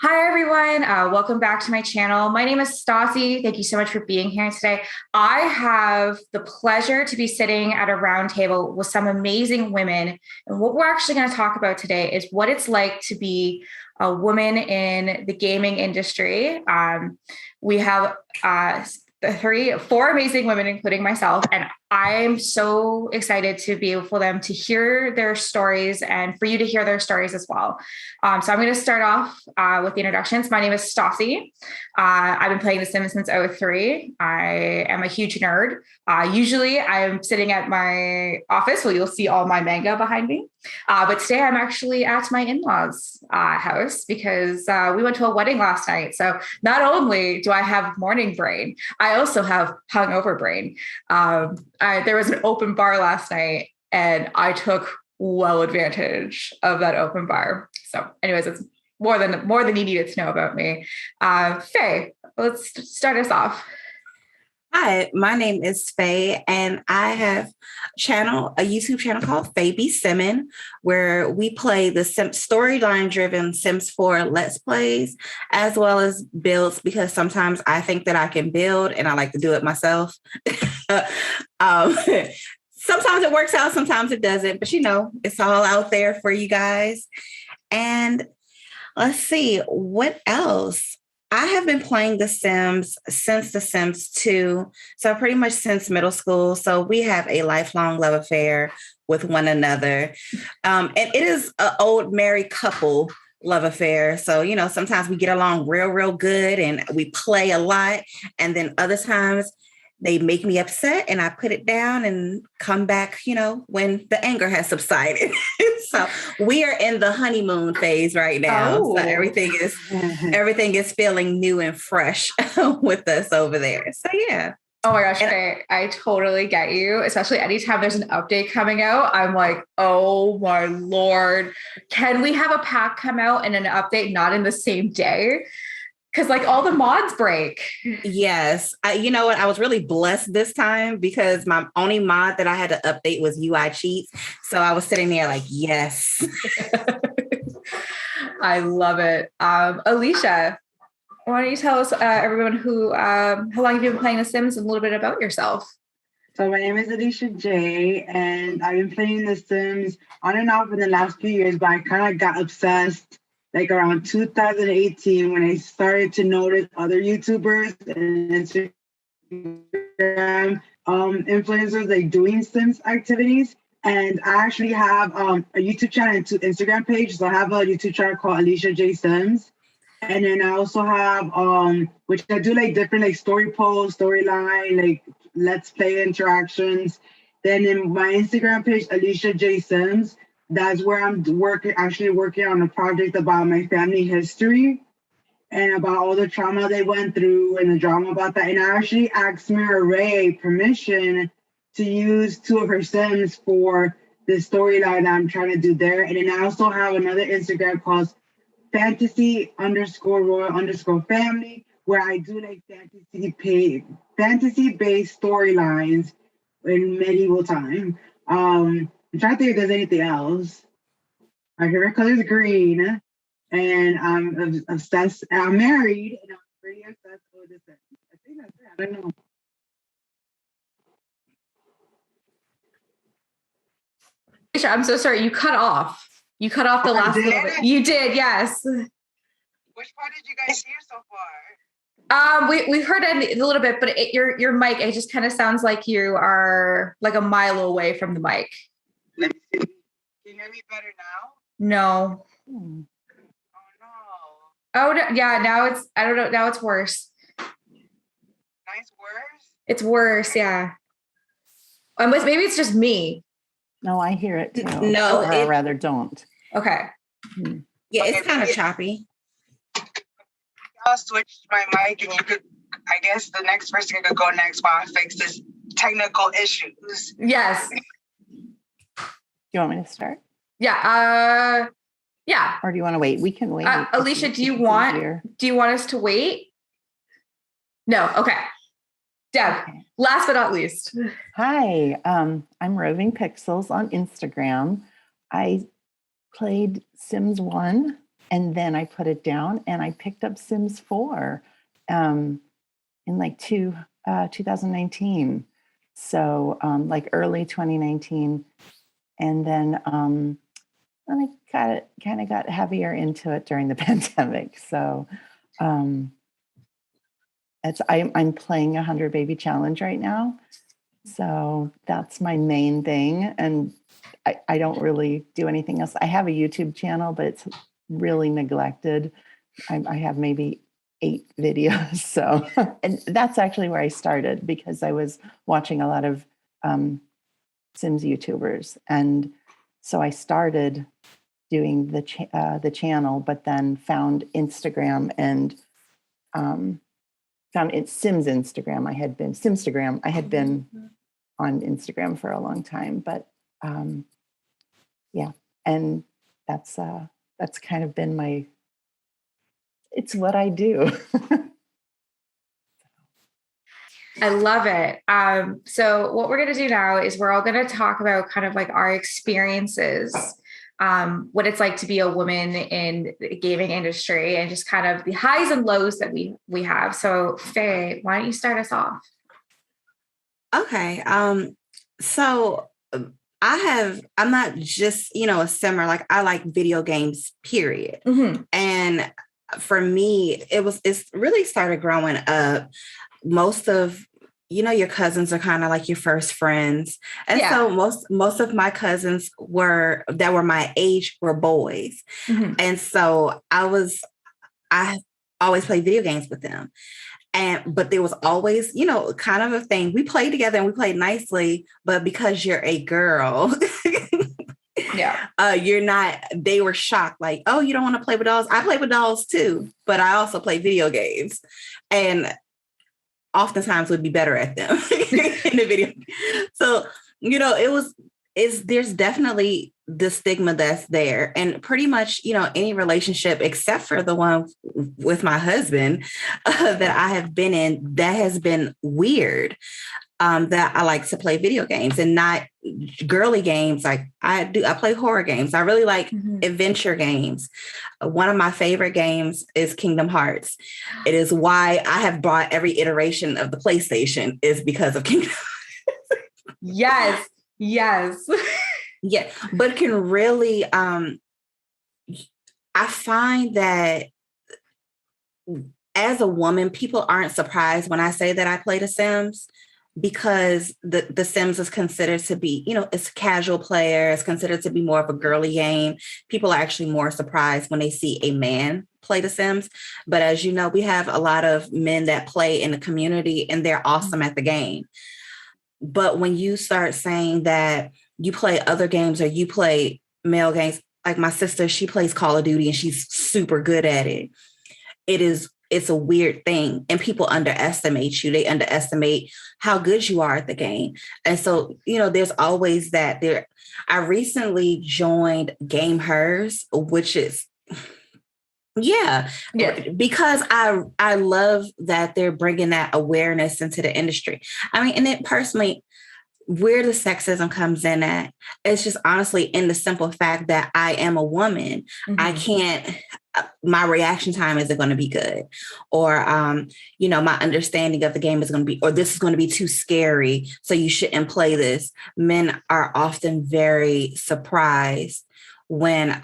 Hi, everyone. Welcome back to my channel. My name is Stassi. Thank you so much for being here today. I have the pleasure to be sitting at a round table with some amazing women. And what we're actually going to talk about today is what it's like to be a woman in the gaming industry. We have four amazing women, including myself, and I'm so excited to be able for them to hear their stories and for you to hear their stories as well. So I'm going to start off with the introductions. My name is Stassi. I've been playing The Sims since '03. I am a huge nerd. Usually I'm sitting at my office where you'll see all my manga behind me. But today I'm actually at my in-laws' house because we went to a wedding last night. So not only do I have morning brain, I also have hungover brain. There was an open bar last night and I took well advantage of that open bar. So anyways, it's more than you needed to know about me. Faye, let's start us off. Hi, my name is Faye, and I have a YouTube channel called Faye Be Simmin, where we play the storyline-driven Sims 4 Let's Plays, as well as builds, because sometimes I think that I can build, and I like to do it myself. Sometimes it works out, sometimes it doesn't, but it's all out there for you guys. And let's see, what else? I have been playing The Sims since The Sims 2, so pretty much since middle school. So we have a lifelong love affair with one another. And it is an old married couple love affair. So, sometimes we get along real, real good and we play a lot. And then other times they make me upset and I put it down and come back, when the anger has subsided. So we are in the honeymoon phase right now. Oh. So everything is feeling new and fresh with us over there. So yeah. Oh my gosh, I totally get you. Especially anytime there's an update coming out, I'm like, oh my Lord, can we have a pack come out and an update not in the same day? Because all the mods break. Yes. You know what? I was really blessed this time because my only mod that I had to update was UI cheats. So I was sitting there like, yes. I love it. Eleesha, why don't you tell us, everyone, how long have you been playing The Sims and a little bit about yourself? So my name is Eleesha J, and I've been playing The Sims on and off in the last few years, but I kind of got obsessed around 2018 when I started to notice other YouTubers and Instagram influencers doing Sims activities. And I actually have a YouTube channel and 2 Instagram pages. So I have a YouTube channel called Eleesha J Sims. And then I also have which I do different story posts, storyline, let's play interactions. Then in my Instagram page, Eleesha J Sims, that's where I'm working on a project about my family history and about all the trauma they went through and the drama about that. And I actually asked Mira Ray permission to use 2 of her Sims for the storyline that I'm trying to do there. And then I also have another Instagram called fantasy_royal_family, where I do fantasy-based storylines in medieval time. I'm trying to think if there's anything else. My favorite color is green, and I'm obsessed. I'm married, and I'm pretty obsessed with this. I think that's it. I don't know. I'm so sorry. You cut off. You cut off the last little bit. You did, yes. Which part did you guys hear so far? We heard a little bit, but your mic, it just kind of sounds like you are a mile away from the mic. Let me see. Can you hear me better now? No. Oh no. Oh no, yeah. Now I don't know. Now it's worse. Now it's worse. It's worse, yeah. Maybe it's just me. No, I hear it too. No, or I rather don't. Okay. Yeah, it's kind of choppy. I'll switch my mic, and you could. I guess the next person could go next while I fix this technical issues. Yes. You want me to start? Yeah. Yeah. Or do you want to wait? We can wait. Eleesha, do you want us to wait? No. Okay. Deb, last but not least. Hi, I'm Roving Pixels on Instagram. I played Sims 1 And then I put it down and I picked up Sims 4 in like 2019. So like early 2019. And then I got heavier into it during the pandemic. So I'm playing 100 Baby Challenge right now. So that's my main thing. And I don't really do anything else. I have a YouTube channel, but it's really neglected. I have maybe 8 videos. So, and that's actually where I started because I was watching a lot of Sims YouTubers. And so I started doing the channel, but then found Instagram and found it Sims Instagram. I had been Simstagram. I had been on Instagram for a long time, but yeah, and that's kind of been it's what I do. I love it. So what we're going to do now is we're all going to talk about kind of like our experiences, what it's like to be a woman in the gaming industry and just kind of the highs and lows that we have. So Faye, why don't you start us off? Okay. So I'm not just, a simmer, like I like video games, period. Mm-hmm. And for me, it's really started growing up. Most of, your cousins are kind of like your first friends. And so most of my cousins that were my age were boys. Mm-hmm. And so I always played video games with them. But there was always, kind of a thing. We played together and we played nicely, but because you're a girl, you're not, they were shocked. Like, oh, you don't want to play with dolls? I play with dolls too, but I also play video games. And oftentimes would be better at them in the video. So, there's definitely the stigma that's there. And pretty much, any relationship except for the one with my husband that I have been in, that has been weird. That I like to play video games and not girly games. Like I play horror games. I really like adventure games. One of my favorite games is Kingdom Hearts. It is why I have bought every iteration of the PlayStation is because of Kingdom Hearts. Yes. Yeah. But can really, I find that as a woman, people aren't surprised when I say that I play The Sims. Because the Sims is considered to be, it's a casual player. It's considered to be more of a girly game. People are actually more surprised when they see a man play The Sims. But as you know, we have a lot of men that play in the community and they're awesome at the game. But when you start saying that you play other games or you play male games, like my sister, she plays Call of Duty and she's super good at it. It's a weird thing. And people underestimate you. They underestimate how good you are at the game. And so, there's always that there. I recently joined Game Hers, which is, because I love that they're bringing that awareness into the industry. I mean, and it personally, where the sexism comes in at, it's just honestly in the simple fact that I am a woman. Mm-hmm. My reaction time isn't going to be good. Or, my understanding of the game is going to be, or this is going to be too scary, so you shouldn't play this. Men are often very surprised when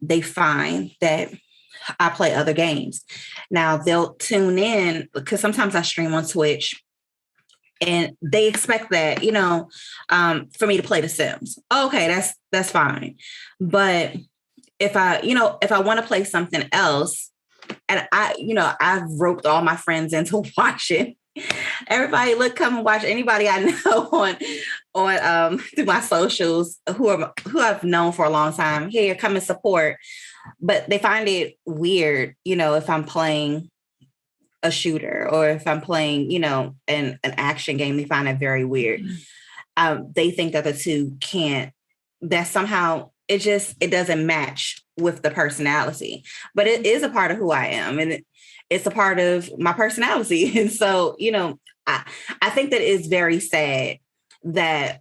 they find that I play other games. Now they'll tune in because sometimes I stream on Twitch. And they expect that, for me to play The Sims. Okay, that's fine. But if I want to play something else, and I've roped all my friends into watching. Everybody, come and watch. Anybody I know on through my socials who I've known for a long time. Here, come and support. But they find it weird, if I'm playing a shooter or if I'm playing, an action game, they find it very weird. They think that the two that somehow it doesn't match with the personality, but it is a part of who I am. And it's a part of my personality. And so, I think that it's very sad that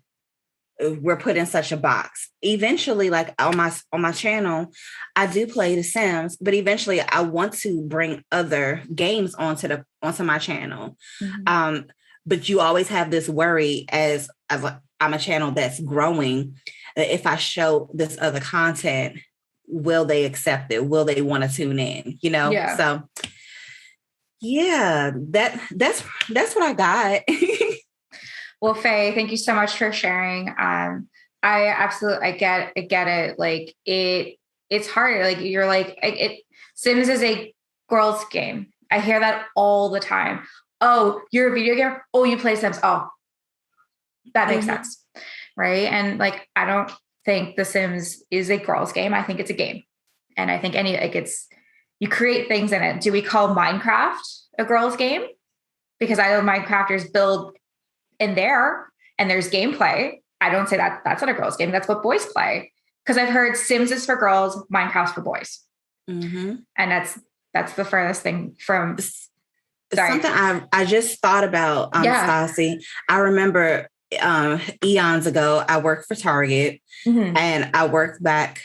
we're put in such a box. Eventually, like on my channel, I do play The Sims, but eventually I want to bring other games onto my channel. Mm-hmm. But you always have this worry I'm a channel that's growing, that if I show this other content, will they accept it? Will they want to tune in? Yeah. So yeah, that's what I got. Well, Faye, thank you so much for sharing. I get it. Like it's harder. Like you're like, Sims is a girl's game. I hear that all the time. Oh, you're a video gamer. Oh, you play Sims. Oh, that makes sense. Right. And like, I don't think The Sims is a girl's game. I think it's a game. And I think you create things in it. Do we call Minecraft a girl's game? Because I know Minecrafters build in there and there's gameplay. I don't say that's not a girl's game. That's what boys play. Because I've heard Sims is for girls, Minecraft's for boys. Mm-hmm. And that's the furthest thing from. Sorry. Something I just thought about, Stassi. I remember eons ago, I worked for Target, mm-hmm. and I worked back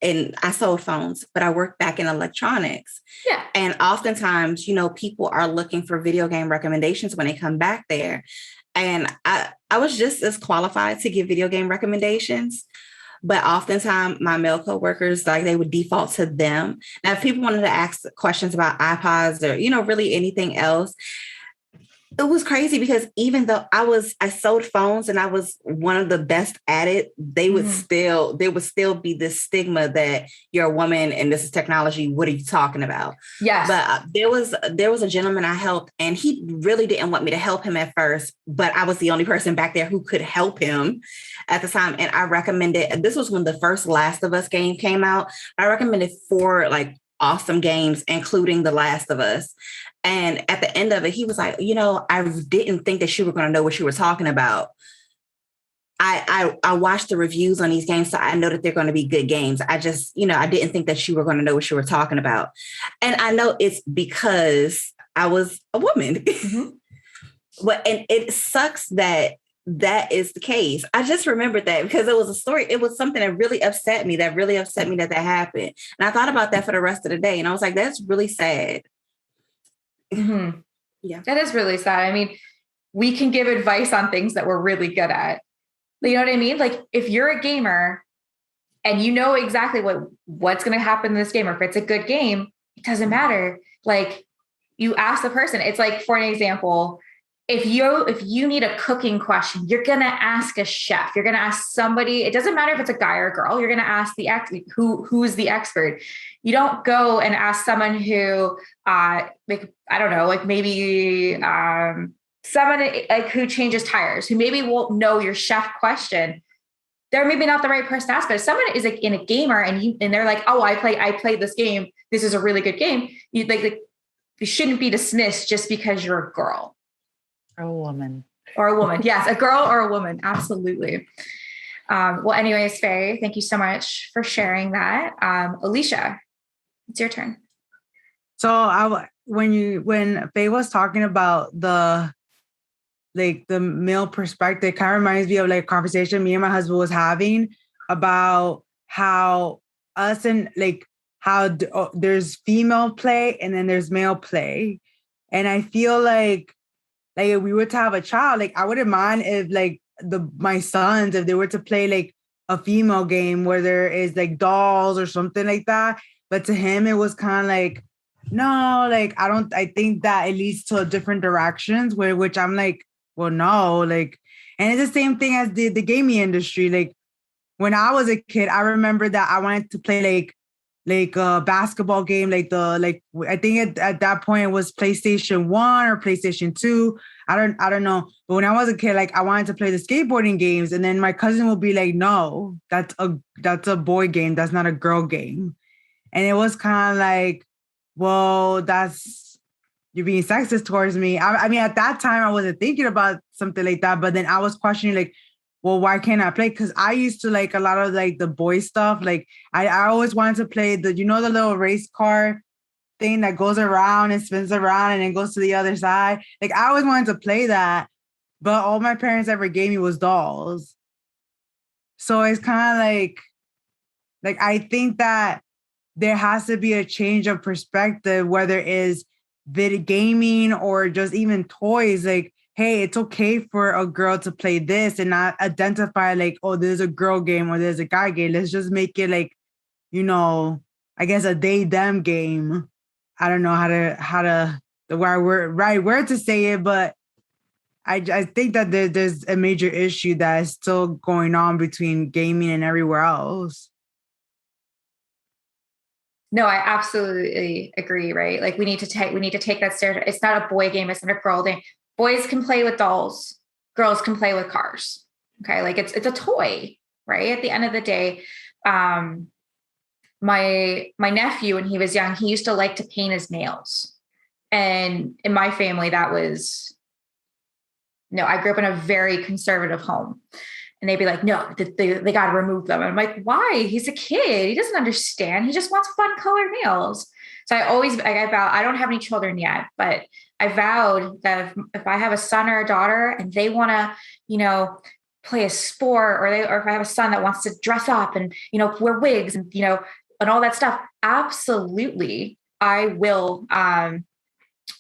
and I sold phones, but I worked back in electronics. Yeah. And oftentimes, people are looking for video game recommendations when they come back there. And I was just as qualified to give video game recommendations. But oftentimes my male coworkers, like they would default to them. Now, if people wanted to ask questions about iPods or, really anything else, it was crazy because even though I sold phones and I was one of the best at it, there would still be this stigma that you're a woman and this is technology. What are you talking about? Yes. But there was a gentleman I helped and he really didn't want me to help him at first, but I was the only person back there who could help him at the time. And I recommended, this was when the first Last of Us game came out. I recommended 4 like awesome games, including The Last of Us. And at the end of it, he was like, I didn't think that you were going to know what you were talking about. I watched the reviews on these games, so I know that they're going to be good games. I just, I didn't think that you were going to know what you were talking about. And I know it's because I was a woman. Mm-hmm. And it sucks that is the case. I just remembered that because it was a story. It was something that really upset me that happened. And I thought about that for the rest of the day. And I was like, that's really sad. Mm-hmm. Yeah, that is really sad. I mean, we can give advice on things that we're really good at. You know what I mean? Like if you're a gamer and you know exactly what's going to happen in this game, or if it's a good game, it doesn't matter. Like you ask the person. It's like, for an example, if you need a cooking question, you're going to ask a chef. You're going to ask somebody. It doesn't matter if it's a guy or a girl. You're going to ask who is the expert. You don't go and ask someone who, like, I don't know, like maybe someone like who changes tires, who maybe won't know your chef question. They're maybe not the right person to ask. But if someone is like in a gamer and they're like, oh, I played this game. This is a really good game. You shouldn't be dismissed just because you're a girl. Or a woman. Yes, a girl or a woman. Absolutely. Well, anyways, Faye, thank you so much for sharing that. Eleesha, it's your turn. So when Faye was talking about the male perspective, it kind of reminds me of like a conversation me and my husband was having about how us and like how there's female play and then there's male play. And I feel like if we were to have a child, like I wouldn't mind if like my sons, if they were to play like a female game where there is like dolls or something like that. But to him, it was kind of like, no, like I think that it leads to different directions which I'm like, well, no, like, and it's the same thing as the gaming industry. Like when I was a kid, I remember that I wanted to play like a basketball game, I think at that point it was PlayStation 1 or PlayStation 2. I don't know. But when I was a kid, like I wanted to play the skateboarding games. And then my cousin would be like, no, that's a boy game. That's not a girl game. And it was kind of like, well, you're being sexist towards me. I mean, at that time I wasn't thinking about something like that, but then I was questioning like, well, why can't I play? Because I used to like a lot of like the boy stuff. Like I always wanted to play the little race car thing that goes around and spins around and then goes to the other side. Like I always wanted to play that, but all my parents ever gave me was dolls. So it's kind of like I think that there has to be a change of perspective, whether it is video gaming or just even toys. Like, hey, it's okay for a girl to play this and not identify like, oh, there's a girl game or there's a guy game. Let's just make it like, I guess a they them game. I don't know how to the right word to say it, but I think that there's a major issue that is still going on between gaming and everywhere else. No, I absolutely agree, right? Like we need to take that stereotype. It's not a boy game, it's not a girl game. Boys can play with dolls, girls can play with cars. Okay. Like it's a toy, right? At the end of the day, my nephew, when he was young, he used to like to paint his nails. And in my family, that was no, I grew up in a very conservative home. And they'd be like, no, they got to remove them. And I'm like, why? He's a kid. He doesn't understand. He just wants fun colored nails. So I vowed, I don't have any children yet, but I vowed that if I have a son or a daughter and they want to, play a sport, or if I have a son that wants to dress up and, wear wigs and, and all that stuff, absolutely, I will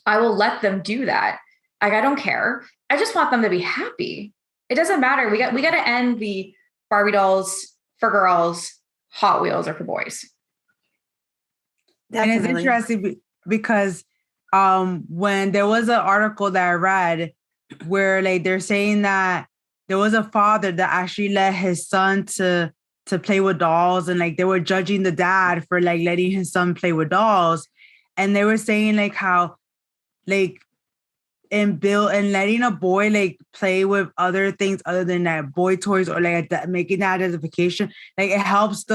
let them do that. Like, I don't care. I just want them to be happy. It doesn't matter. We got to end the Barbie dolls for girls, Hot Wheels are for boys. Definitely. And it's interesting because when there was an article that I read where like they're saying that there was a father that actually let his son to play with dolls, and like they were judging the dad for like letting his son play with dolls, and they were saying like how like and letting a boy like play with other things other than that boy toys, or like making that identification, like it helps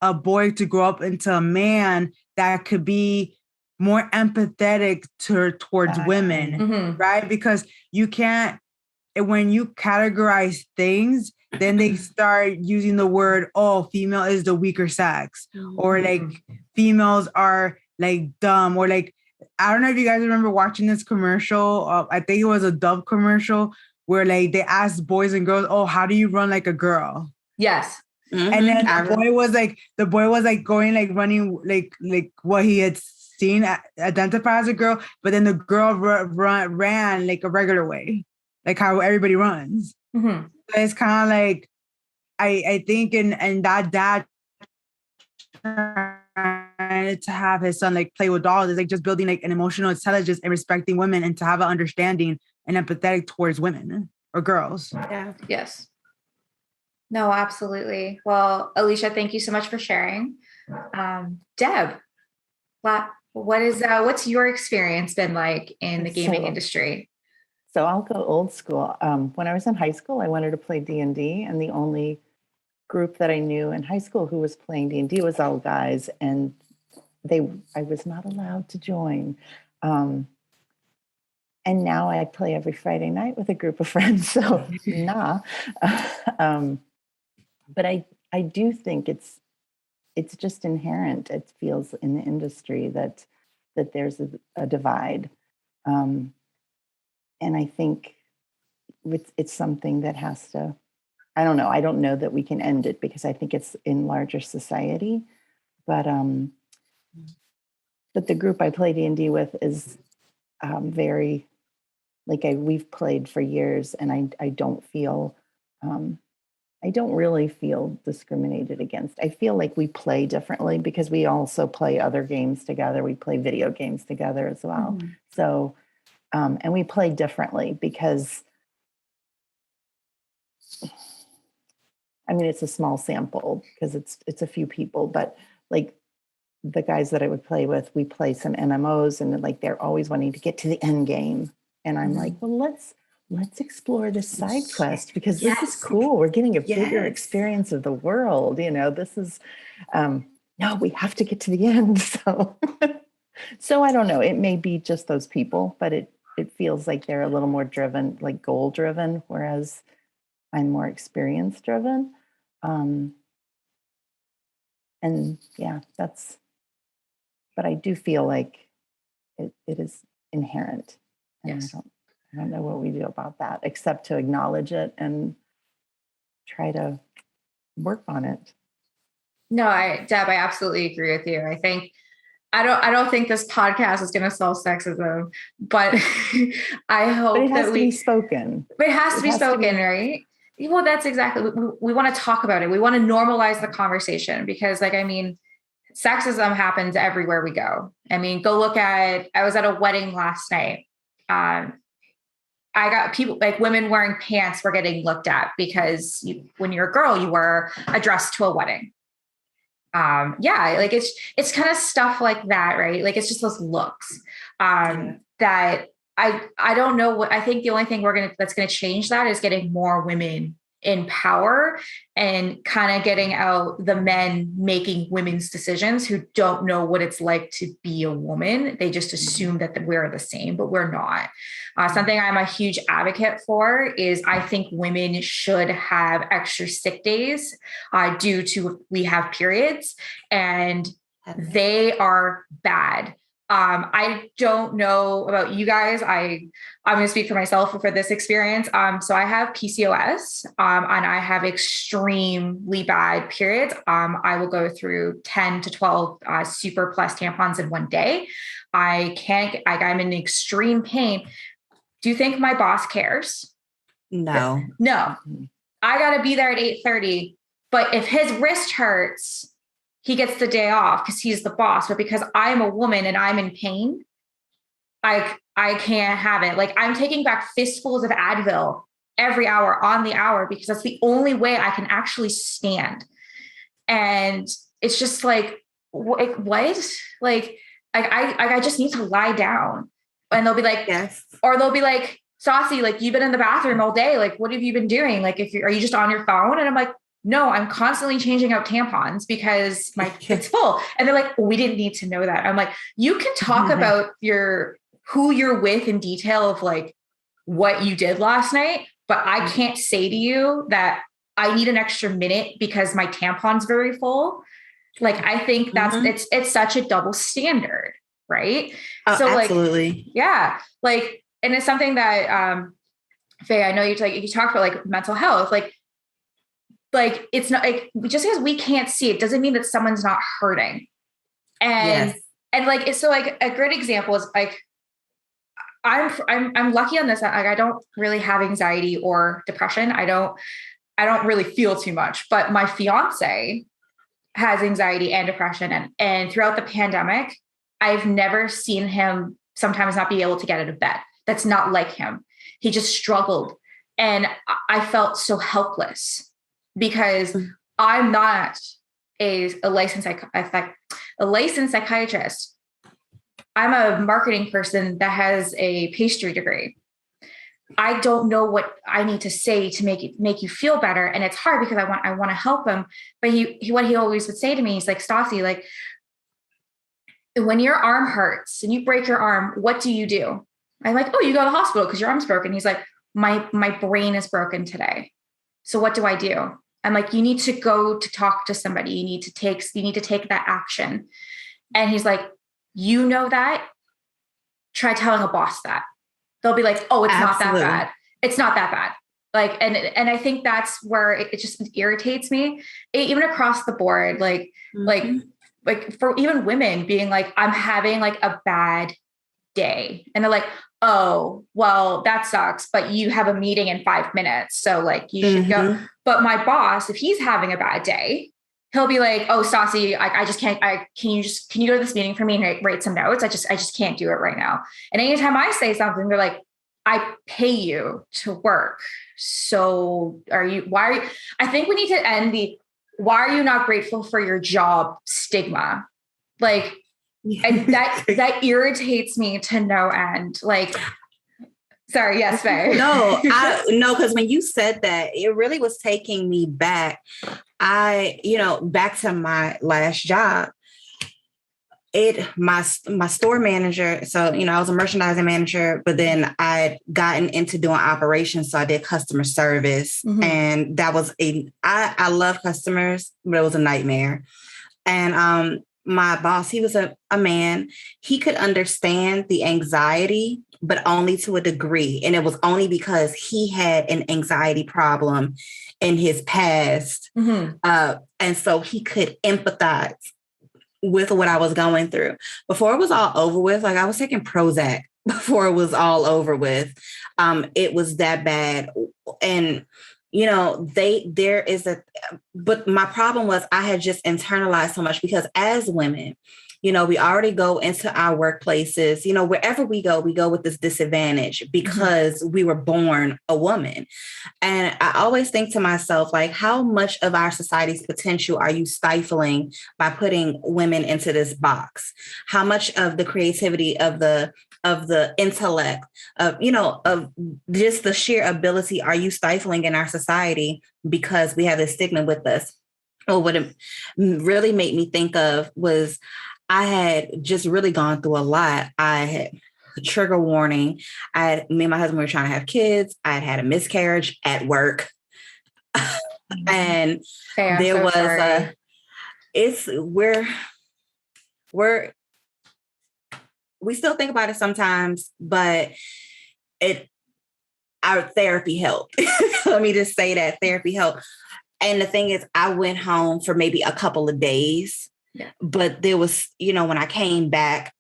a boy to grow up into a man that could be more empathetic towards women, Mm-hmm. right? Because you can't, when you categorize things, then they start using the word, oh, female is the weaker sex, or like females are like dumb, or like, I don't know if you guys remember watching this commercial. I think it was a Dove commercial where like they asked boys and girls, oh, how do you run like a girl? Yes. Mm-hmm. And then the boy was like going, like running, like what he had seen, identify as a girl, but then the girl ran like a regular way, like how everybody runs. Mm-hmm. So it's kind of like, I think in that dad to have his son like play with dolls is like just building like an emotional intelligence and respecting women, and to have an understanding and empathetic towards women or girls. Yeah. Yes. No, absolutely. Well, Eleesha, thank you so much for sharing. Deb, what's your experience been like in the gaming industry? So I'll go old school. When I was in high school, I wanted to play D&D, and the only group that I knew in high school who was playing D&D was all guys, and I was not allowed to join. And now I play every Friday night with a group of friends. So nah. But I do think it's just inherent. It feels in the industry that there's a divide. And I think it's something that has to, I don't know. I don't know that we can end it, because I think it's in larger society. But the group I play D&D with is very, like we've played for years, and I don't feel, I don't really feel discriminated against. I feel like we play differently because we also play other games together. We play video games together as well. Mm-hmm. So, and we play differently because, I mean, it's a small sample because it's a few people, but like the guys that I would play with, we play some MMOs, and like they're always wanting to get to the end game. And I'm like, well, let's explore this side quest, because this is cool. We're getting a bigger experience of the world. This is, no, we have to get to the end. So I don't know. It may be just those people, but it feels like they're a little more driven, like goal driven, whereas I'm more experience driven. And yeah, but I do feel like it is inherent. And yes. I don't know what we do about that, except to acknowledge it and try to work on it. No, Deb, I absolutely agree with you. I don't think this podcast is going to solve sexism, but I hope But it has that to be spoken. But it has to be spoken, right? Well, that's exactly. We want to talk about it. We want to normalize the conversation because, like, I mean, sexism happens everywhere we go. I mean, go look at. I was at a wedding last night. I got people like women wearing pants were getting looked at because when you're a girl, you wear a dress to a wedding. Yeah, like it's kind of stuff like that, right? Like it's just those looks that I don't know what I think the only thing that's gonna change that is getting more women in power and kind of getting out the men making women's decisions who don't know what it's like to be a woman. They just assume that we're the same, but we're not. Something I'm a huge advocate for is I think women should have extra sick days due to we have periods and they are bad. I don't know about you guys. I'm going to speak for myself for this experience. So I have PCOS and I have extremely bad periods. I will go through 10 to 12 super plus tampons in one day. I'm in extreme pain. Do you think my boss cares? No. No. I got to be there at 8:30. But if his wrist hurts, he gets the day off because he's the boss. But because I'm a woman and I'm in pain, I can't have it. Like I'm taking back fistfuls of Advil every hour on the hour because that's the only way I can actually stand. And it's just like, what? Like I just need to lie down. And they'll be like, yes. Or they'll be like, Stassi, like you've been in the bathroom all day. Like, what have you been doing? Like, are you just on your phone? And I'm like, no, I'm constantly changing out tampons because it's full. And they're like, well, we didn't need to know that. I'm like, you can talk about who you're with in detail of like what you did last night, but I can't say to you that I need an extra minute because my tampon's very full. Like, I think that's, it's such a double standard. Right. Oh, so absolutely. Like, yeah, like, and it's something that, Faye, I know you talked about like mental health, like it's not like just because we can't see it doesn't mean that someone's not hurting. And like, it's so like a great example is like, I'm lucky on this. Like I don't really have anxiety or depression. I don't really feel too much, but my fiance has anxiety and depression. And throughout the pandemic, I've never seen him sometimes not be able to get out of bed. That's not like him. He just struggled. And I felt so helpless because I'm not a licensed psychiatrist. I'm a marketing person that has a pastry degree. I don't know what I need to say to make you feel better. And it's hard because I want to help him. But what he always would say to me, he's like, Stassi, like, when your arm hurts and you break your arm, what do you do? I'm like, oh, you go to the hospital because your arm's broken. He's like, my brain is broken today. So what do I do? I'm like, you need to go to talk to somebody. You need to take that action. And he's like, you know that? Try telling a boss that. They'll be like, oh, it's Absolutely. not that bad. It's not that bad. Like, and I think that's where it just irritates me, even across the board. Like for even women being like, I'm having like a bad day. And they're like, oh, well, that sucks, but you have a meeting in 5 minutes. So like you should go. But my boss, if he's having a bad day, he'll be like, oh, Stassi, I just can't, can you go to this meeting for me and write some notes? I just can't do it right now. And anytime I say something, they're like, I pay you to work. So I think we need to end why are you not grateful for your job stigma? Like, and that irritates me to no end. Like, sorry, yes, Faye. No, because when you said that, it really was taking me back. Back to my last job. My store manager. So, I was a merchandising manager, but then I'd gotten into doing operations. So I did customer service. And that was I love customers, but it was a nightmare. And my boss, he was a man. He could understand the anxiety, but only to a degree. And it was only because he had an anxiety problem in his past. And so he could empathize with what I was going through. Before it was all over with, like I was taking Prozac before it was all over with. It was that bad. And, you know, but my problem was I had just internalized so much because as women, you know, we already go into our workplaces, you know, wherever we go with this disadvantage because we were born a woman. And I always think to myself, like, how much of our society's potential are you stifling by putting women into this box? How much of the creativity of the intellect, of, you know, of just the sheer ability are you stifling in our society because we have this stigma with us? Or what it really made me think of was I had just really gone through a lot. I had trigger warning. Me and my husband were trying to have kids. I had a miscarriage at work. And there was we still think about it sometimes, but our therapy helped. Let me just say that therapy helped. And the thing is, I went home for maybe a couple of days. Yeah. But there was, you know, when I came back,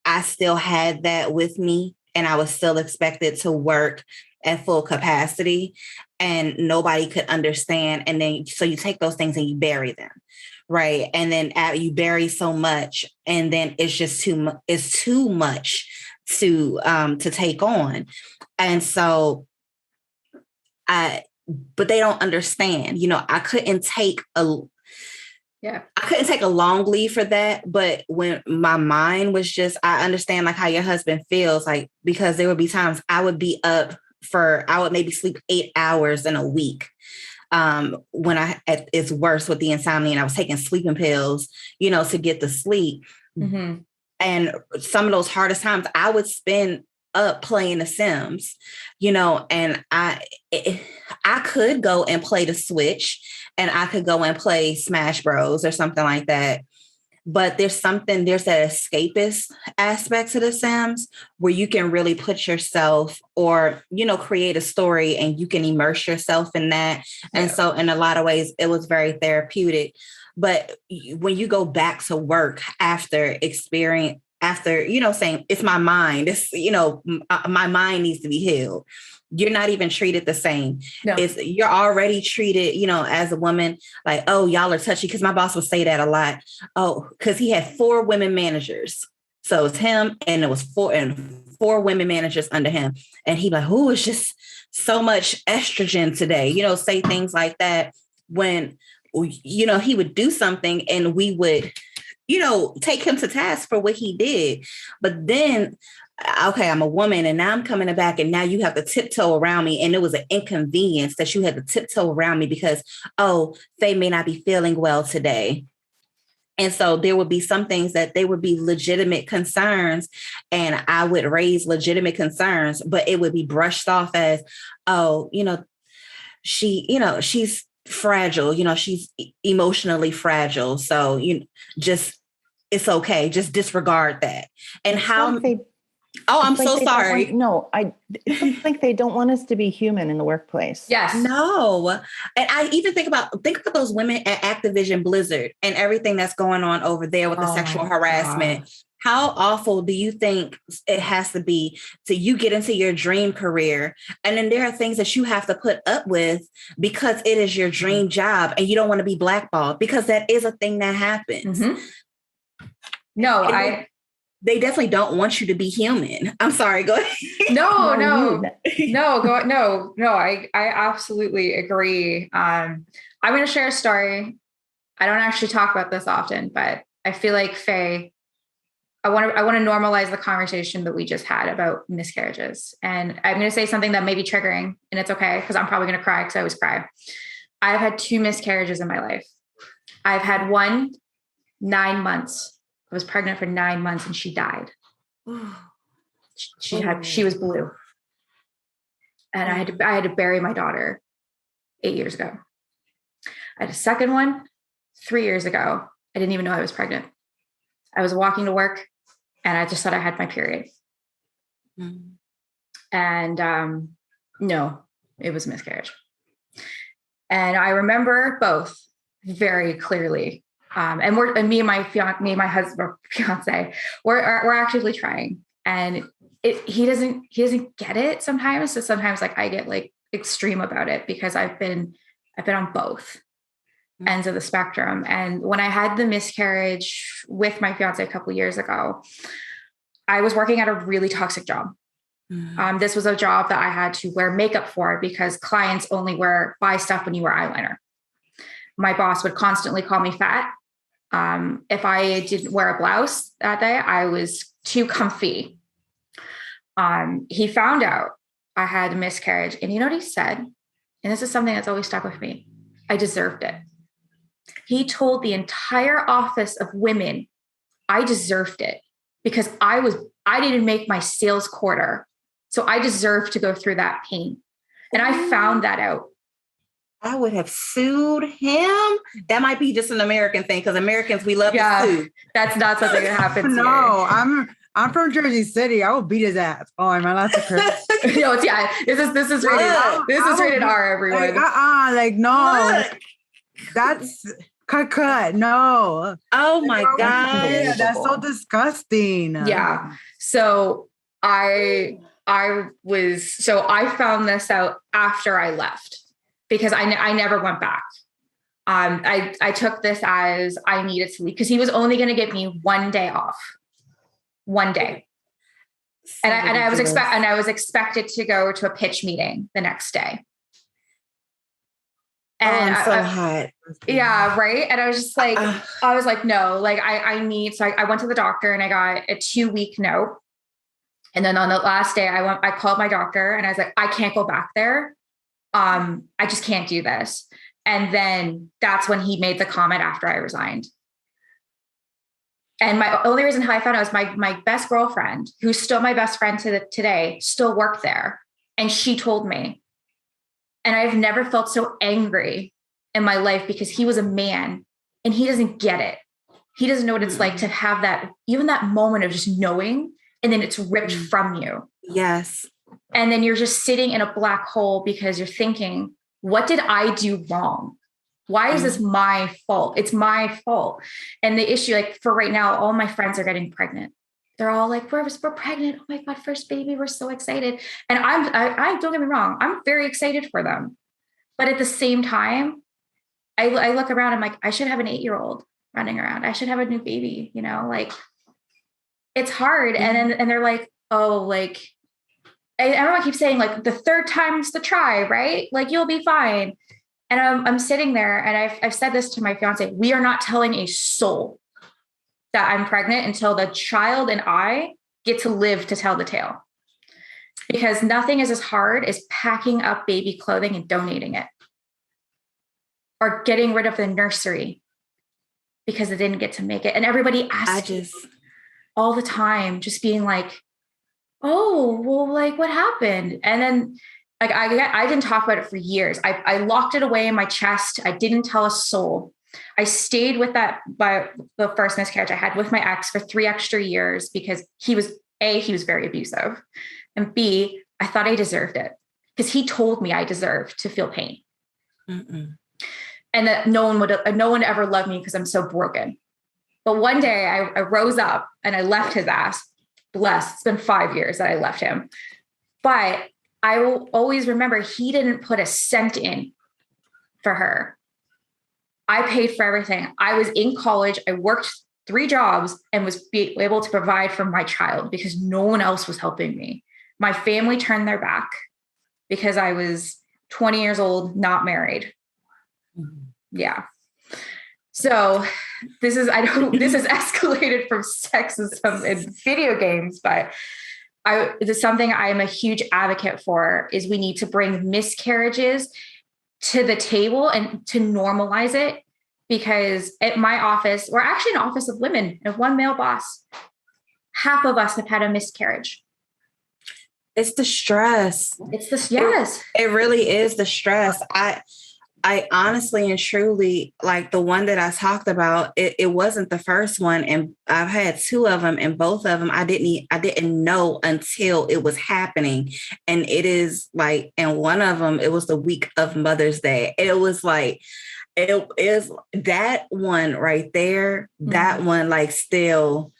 I still had that with me and I was still expected to work at full capacity and nobody could understand. And then, so you take those things and you bury them. Right. And then you bury so much and then it's just too much to take on. And so but they don't understand, you know, I couldn't take a long leave for that. But when my mind was just, I understand like how your husband feels, like, because there would be times I would be up I would maybe sleep 8 hours in a week. When it's worse with the insomnia and I was taking sleeping pills, you know, to get the sleep. And some of those hardest times I would spend up playing The Sims, you know, and I could go and play the Switch and I could go and play Smash Bros or something like that. But there's that escapist aspect to The Sims where you can really put yourself or, you know, create a story and you can immerse yourself in that. And so in a lot of ways, it was very therapeutic. But when you go back to work after, you know, saying it's my mind, it's, you know, my mind needs to be healed. You're not even treated the same. No. You're already treated, you know, as a woman, like, oh, y'all are touchy. Because my boss would say that a lot. Oh, because he had 4 women managers. So it's him and it was 4 women managers under him. And he'd be like, oh, it's just so much estrogen today, you know, say things like that when, you know, he would do something and we would, you know, take him to task for what he did. But then, okay, I'm a woman and now I'm coming back and now you have to tiptoe around me. And it was an inconvenience that you had to tiptoe around me because, oh, they may not be feeling well today. And so there would be some things that they would be legitimate concerns and I would raise legitimate concerns, but it would be brushed off as, oh, you know, she's fragile, you know, she's emotionally fragile. So it's okay. Just disregard that. And I'm so sorry. It's like they don't want us to be human in the workplace. Yes. No. And I even think about those women at Activision Blizzard and everything that's going on over there with the sexual harassment. God. How awful do you think it has to be to you get into your dream career? And then there are things that you have to put up with because it is your dream job and you don't want to be blackballed because that is a thing that happens. No, they definitely don't want you to be human. I'm sorry. Go ahead. No. I absolutely agree. I'm going to share a story. I don't actually talk about this often, but I feel like Faye, I want to normalize the conversation that we just had about miscarriages. And I'm going to say something that may be triggering and it's okay. Cause I'm probably going to cry because I always cry. I've had 2 miscarriages in my life. I've had one 9 months. I was pregnant for 9 months and she died. She was blue. And I had to bury my daughter 8 years ago. I had a second one 3 years ago. I didn't even know I was pregnant. I was walking to work and I just thought I had my period. And no, it was a miscarriage. And I remember both very clearly. And me and my husband, fiance, we're actively trying, and he doesn't get it sometimes. So sometimes like I get like extreme about it because I've been on both ends of the spectrum. And when I had the miscarriage with my fiance a couple of years ago, I was working at a really toxic job. This was a job that I had to wear makeup for because clients only buy stuff when you wear eyeliner. My boss would constantly call me fat. If I didn't wear a blouse that day, I was too comfy. He found out I had a miscarriage, and you know what he said? And this is something that's always stuck with me. I deserved it. He told the entire office of women I deserved it because I didn't make my sales quarter. So I deserved to go through that pain. And I found that out. I would have sued him. That might be just an American thing because Americans, we love to sue. That's not something that happens here. No, I'm from Jersey City. I will beat his ass. Oh, am I allowed to curse? No, this is rated R, everyone. No. That's cut. No. Oh my God. Yeah, that's so disgusting. Yeah. So I found this out after I left because I never went back. I took this as I needed to leave because he was only going to give me 1 day off. 1 day. And I was expected to go to a pitch meeting the next day. And I'm so hot. Yeah, right. And I was just like, I was like, no, like I went to the doctor and I got a 2-week note. And then on the last day I called my doctor and I was like, I can't go back there. I just can't do this. And then that's when he made the comment after I resigned. And my only reason how I found out was my best girlfriend, who's still my best friend today, still worked there. And she told me. And I've never felt so angry in my life because he was a man and he doesn't get it. He doesn't know what it's like to have that, even that moment of just knowing, and then it's ripped from you. Yes. And then you're just sitting in a black hole because you're thinking, what did I do wrong? Why is this my fault? It's my fault. And the issue, like for right now, all my friends are getting pregnant. They're all like, we're pregnant. Oh my God, first baby. We're so excited. And I don't get me wrong. I'm very excited for them. But at the same time, I look around, I'm like, I should have an 8-year-old running around. I should have a new baby, like it's hard. And they're like, oh, like, everyone keeps saying like the third time's the try, right? Like you'll be fine. And I'm sitting there and I've said this to my fiance, we are not telling a soul that I'm pregnant until the child and I get to live to tell the tale. Because nothing is as hard as packing up baby clothing and donating it. Or getting rid of the nursery because they didn't get to make it. And everybody asks all the time, just being like, oh, well, like what happened? And then like I didn't talk about it for years. I locked it away in my chest. I didn't tell a soul. I stayed with the first miscarriage I had with my ex for 3 extra years because he was very abusive. And B, I thought I deserved it because he told me I deserved to feel pain. And that no one ever loved me because I'm so broken. But one day I rose up and I left his ass. Blessed. It's been 5 years that I left him. But I will always remember he didn't put a cent in for her. I paid for everything. I was in college. I worked 3 jobs and was able to provide for my child because no one else was helping me. My family turned their back because I was 20 years old, not married. Yeah. So this is escalated from sexism in video games, but there's something I am a huge advocate for is we need to bring miscarriages to the table and to normalize it, because at my office, we're actually an office of women and 1 male boss. Half of us have had a miscarriage. It's the stress. It's this. Yes. It really is the stress. I honestly and truly, like the one that I talked about, it wasn't the first one, and I've had two of them, and both of them I didn't know until it was happening, and it is like, and one of them, it was the week of Mother's Day. It was like, it is that one right there. That one, like, still,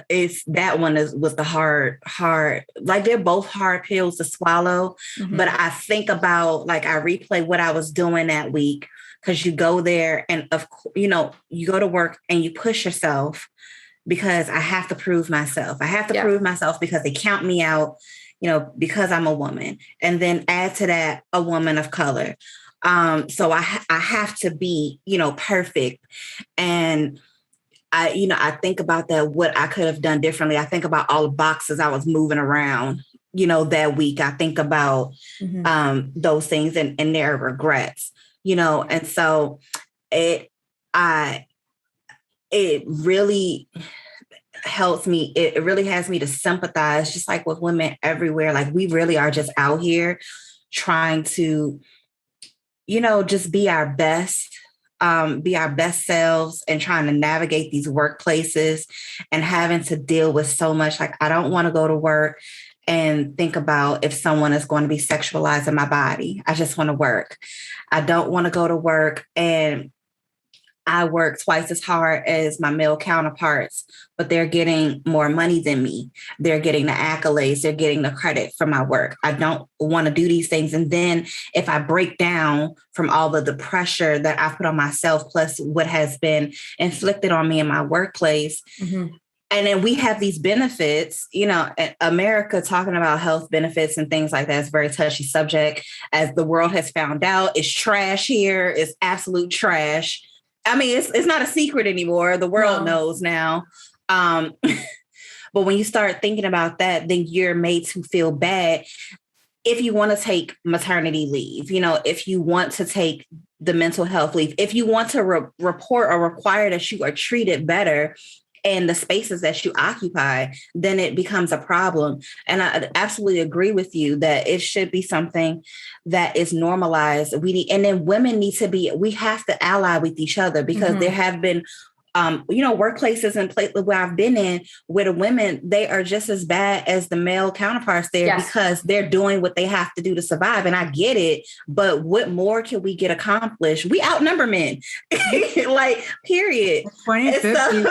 it's that one was the hard, like they're both hard pills to swallow. But I think about, like, I replay what I was doing that week, because you go there and you go to work and you push yourself, because I have to prove myself. I have to prove myself because they count me out, because I'm a woman. And then add to that a woman of color. So I have to be, perfect. And I think about that, what I could have done differently. I think about all the boxes I was moving around, that week. I think about those things and their regrets, and so it really helps me. It really has me to sympathize, just like with women everywhere. Like, we really are just out here trying to, just be our best selves, and trying to navigate these workplaces and having to deal with so much. Like, I don't want to go to work and think about if someone is going to be sexualizing my body. I just want to work. I don't want to go to work and I work twice as hard as my male counterparts, but they're getting more money than me. They're getting the accolades. They're getting the credit for my work. I don't want to do these things. And then if I break down from all of the pressure that I put on myself, plus what has been inflicted on me in my workplace, and then we have these benefits, America talking about health benefits and things like that is a very touchy subject. As the world has found out, it's trash here. It's absolute trash. I mean, it's not a secret anymore. The world knows now. But when you start thinking about that, then you're made to feel bad if you want to take maternity leave, if you want to take the mental health leave, if you want to report or require that you are treated better in the spaces that you occupy, then it becomes a problem. And I absolutely agree with you that it should be something that is normalized. And then women we have to ally with each other, because there have been, workplaces and places where I've been in, where the women, they are just as bad as the male counterparts there, because they're doing what they have to do to survive. And I get it, but what more can we get accomplished? We outnumber men, like, period. 2050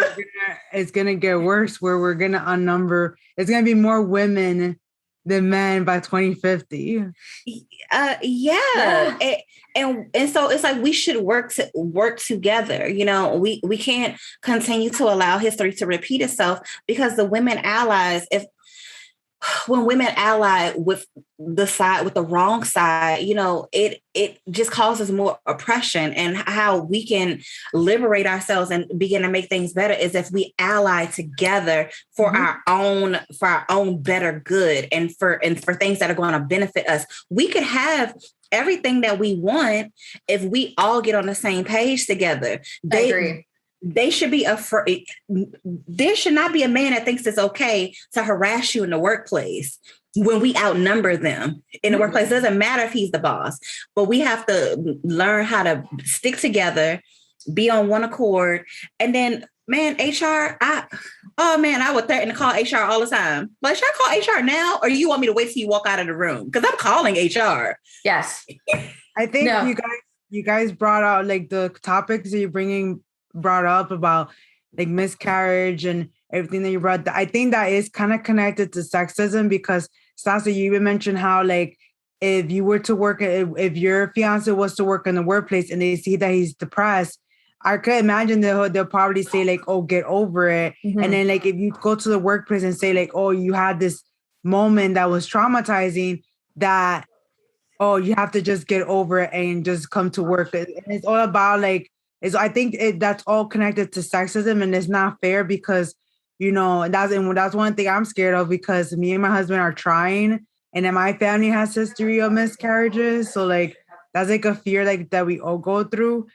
it's going to get worse, where we're going to outnumber. It's going to be more women than men by 2050. And so it's like we should work together. We can't continue to allow history to repeat itself, because the women allies, when women ally with the wrong side, it just causes more oppression. And how we can liberate ourselves and begin to make things better is if we ally together for our own better good, and for things that are going to benefit us. We could have everything that we want if we all get on the same page together. I agree. They should be afraid. There should not be a man that thinks it's okay to harass you in the workplace when we outnumber them in the workplace. It doesn't matter if he's the boss, but we have to learn how to stick together, be on one accord. And then, man, HR, I would threaten to call HR all the time. Like, should I call HR now, or you want me to wait till you walk out of the room? Because I'm calling HR. Yes. I think you guys brought out, like, the topics that you're brought up about, like, miscarriage and everything that you brought. I think that is kind of connected to sexism, because Stassi, you even mentioned how, like, if you were to work, if your fiance was to work in the workplace and they see that he's depressed, I could imagine they'll probably say, like, oh, get over it. And then, like, if you go to the workplace and say, like, oh, you had this moment that was traumatizing, that, oh, you have to just get over it and just come to work. And it's all about, like, I think that's all connected to sexism, and it's not fair, because, that's one thing I'm scared of, because me and my husband are trying, and then my family has history of miscarriages. So, like, that's, like, a fear, like, that we all go through.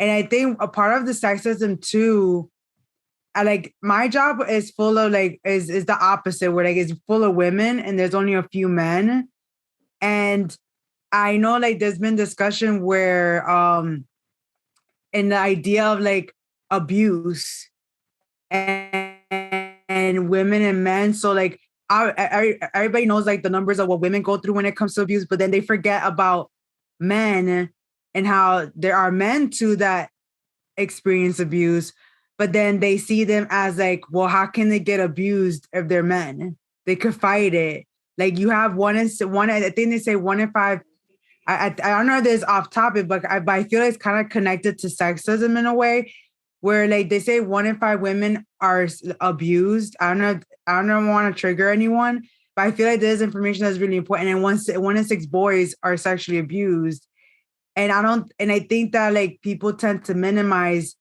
And I think a part of the sexism too, like, my job is full of, like, is the opposite, where, like, it's full of women and there's only a few men. And I know like there's been discussion where in the idea of like abuse and women and men. So like everybody knows like the numbers of what women go through when it comes to abuse, but then they forget about men and how there are men too that experience abuse, but then they see them as like, well, how can they get abused if they're men? They could fight it. Like you have I think they say 1 in 5. I don't know if this is off topic, but I feel like it's kind of connected to sexism in a way, where like they say 1 in 5 women are abused. I don't want to trigger anyone, but I feel like there's information that's really important. And 1 in 6 boys are sexually abused. And I think that like people tend to minimize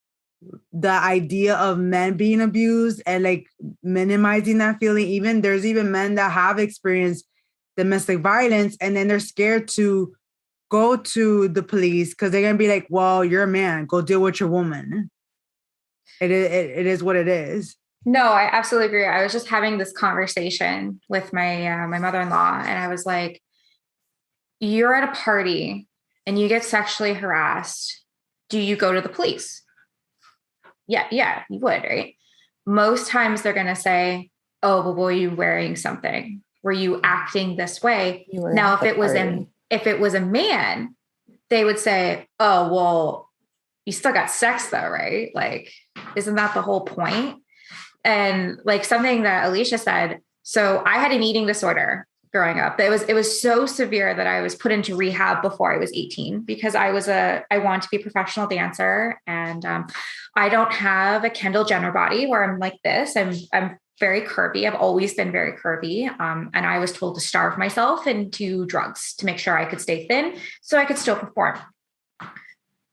the idea of men being abused and like minimizing that feeling. There's even men that have experienced domestic violence and then they're scared to go to the police because they're gonna be like, well, you're a man, go deal with your woman. It is what it is. No, I absolutely agree. I was just having this conversation with my mother-in-law, and I was like, you're at a party and you get sexually harassed. Do you go to the police? Yeah, you would, right? Most times they're going to say, oh, well, were you wearing something? Were you acting this way? Now, if it was a man, they would say, oh, well, you still got sex though, right? Like, isn't that the whole point? And like something that Eleesha said, so I had an eating disorder growing up. It was so severe that I was put into rehab before I was 18 because I wanted to be a professional dancer. And I don't have a Kendall Jenner body where I'm like this. I'm very curvy. I've always been very curvy. And I was told to starve myself into drugs to make sure I could stay thin so I could still perform.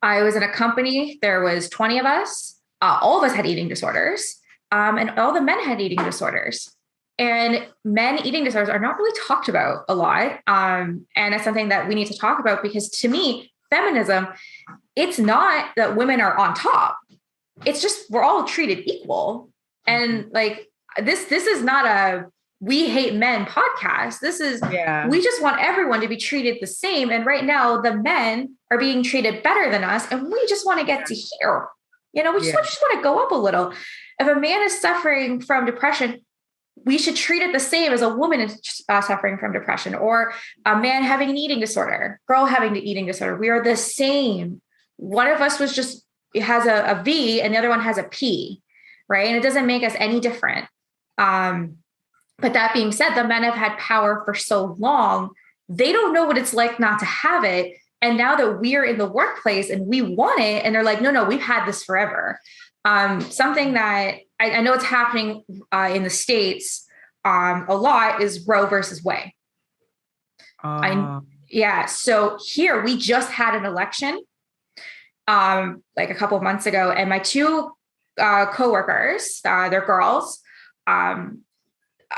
I was in a company. There was 20 of us. All of us had eating disorders. And all the men had eating disorders. And men eating disorders are not really talked about a lot. And it's something that we need to talk about because to me, feminism, it's not that women are on top. It's just we're all treated equal. And like this is not a we hate men podcast. This is we just want everyone to be treated the same. And right now the men are being treated better than us. And we just want to get to here. We just want to go up a little. If a man is suffering from depression, we should treat it the same as a woman is suffering from depression or a man having an eating disorder, girl having an eating disorder. We are the same. One of us has a V and the other one has a P, right? And it doesn't make us any different. But that being said, the men have had power for so long, they don't know what it's like not to have it. And now that we're in the workplace and we want it, and they're like, no, we've had this forever. Something that I know it's happening in the States a lot is Roe versus Wade. So here we just had an election like a couple of months ago, and my two coworkers, they're girls. I'm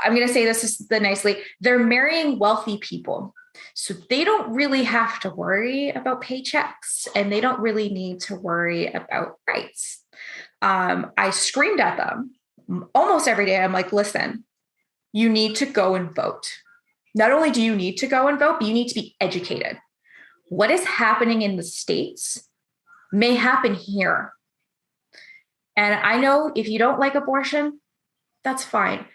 going to say this nicely. They're marrying wealthy people. So they don't really have to worry about paychecks and they don't really need to worry about rights. I screamed at them almost every day. I'm like, listen, you need to go and vote. Not only do you need to go and vote, but you need to be educated. What is happening in the States may happen here. And I know if you don't like abortion, that's fine.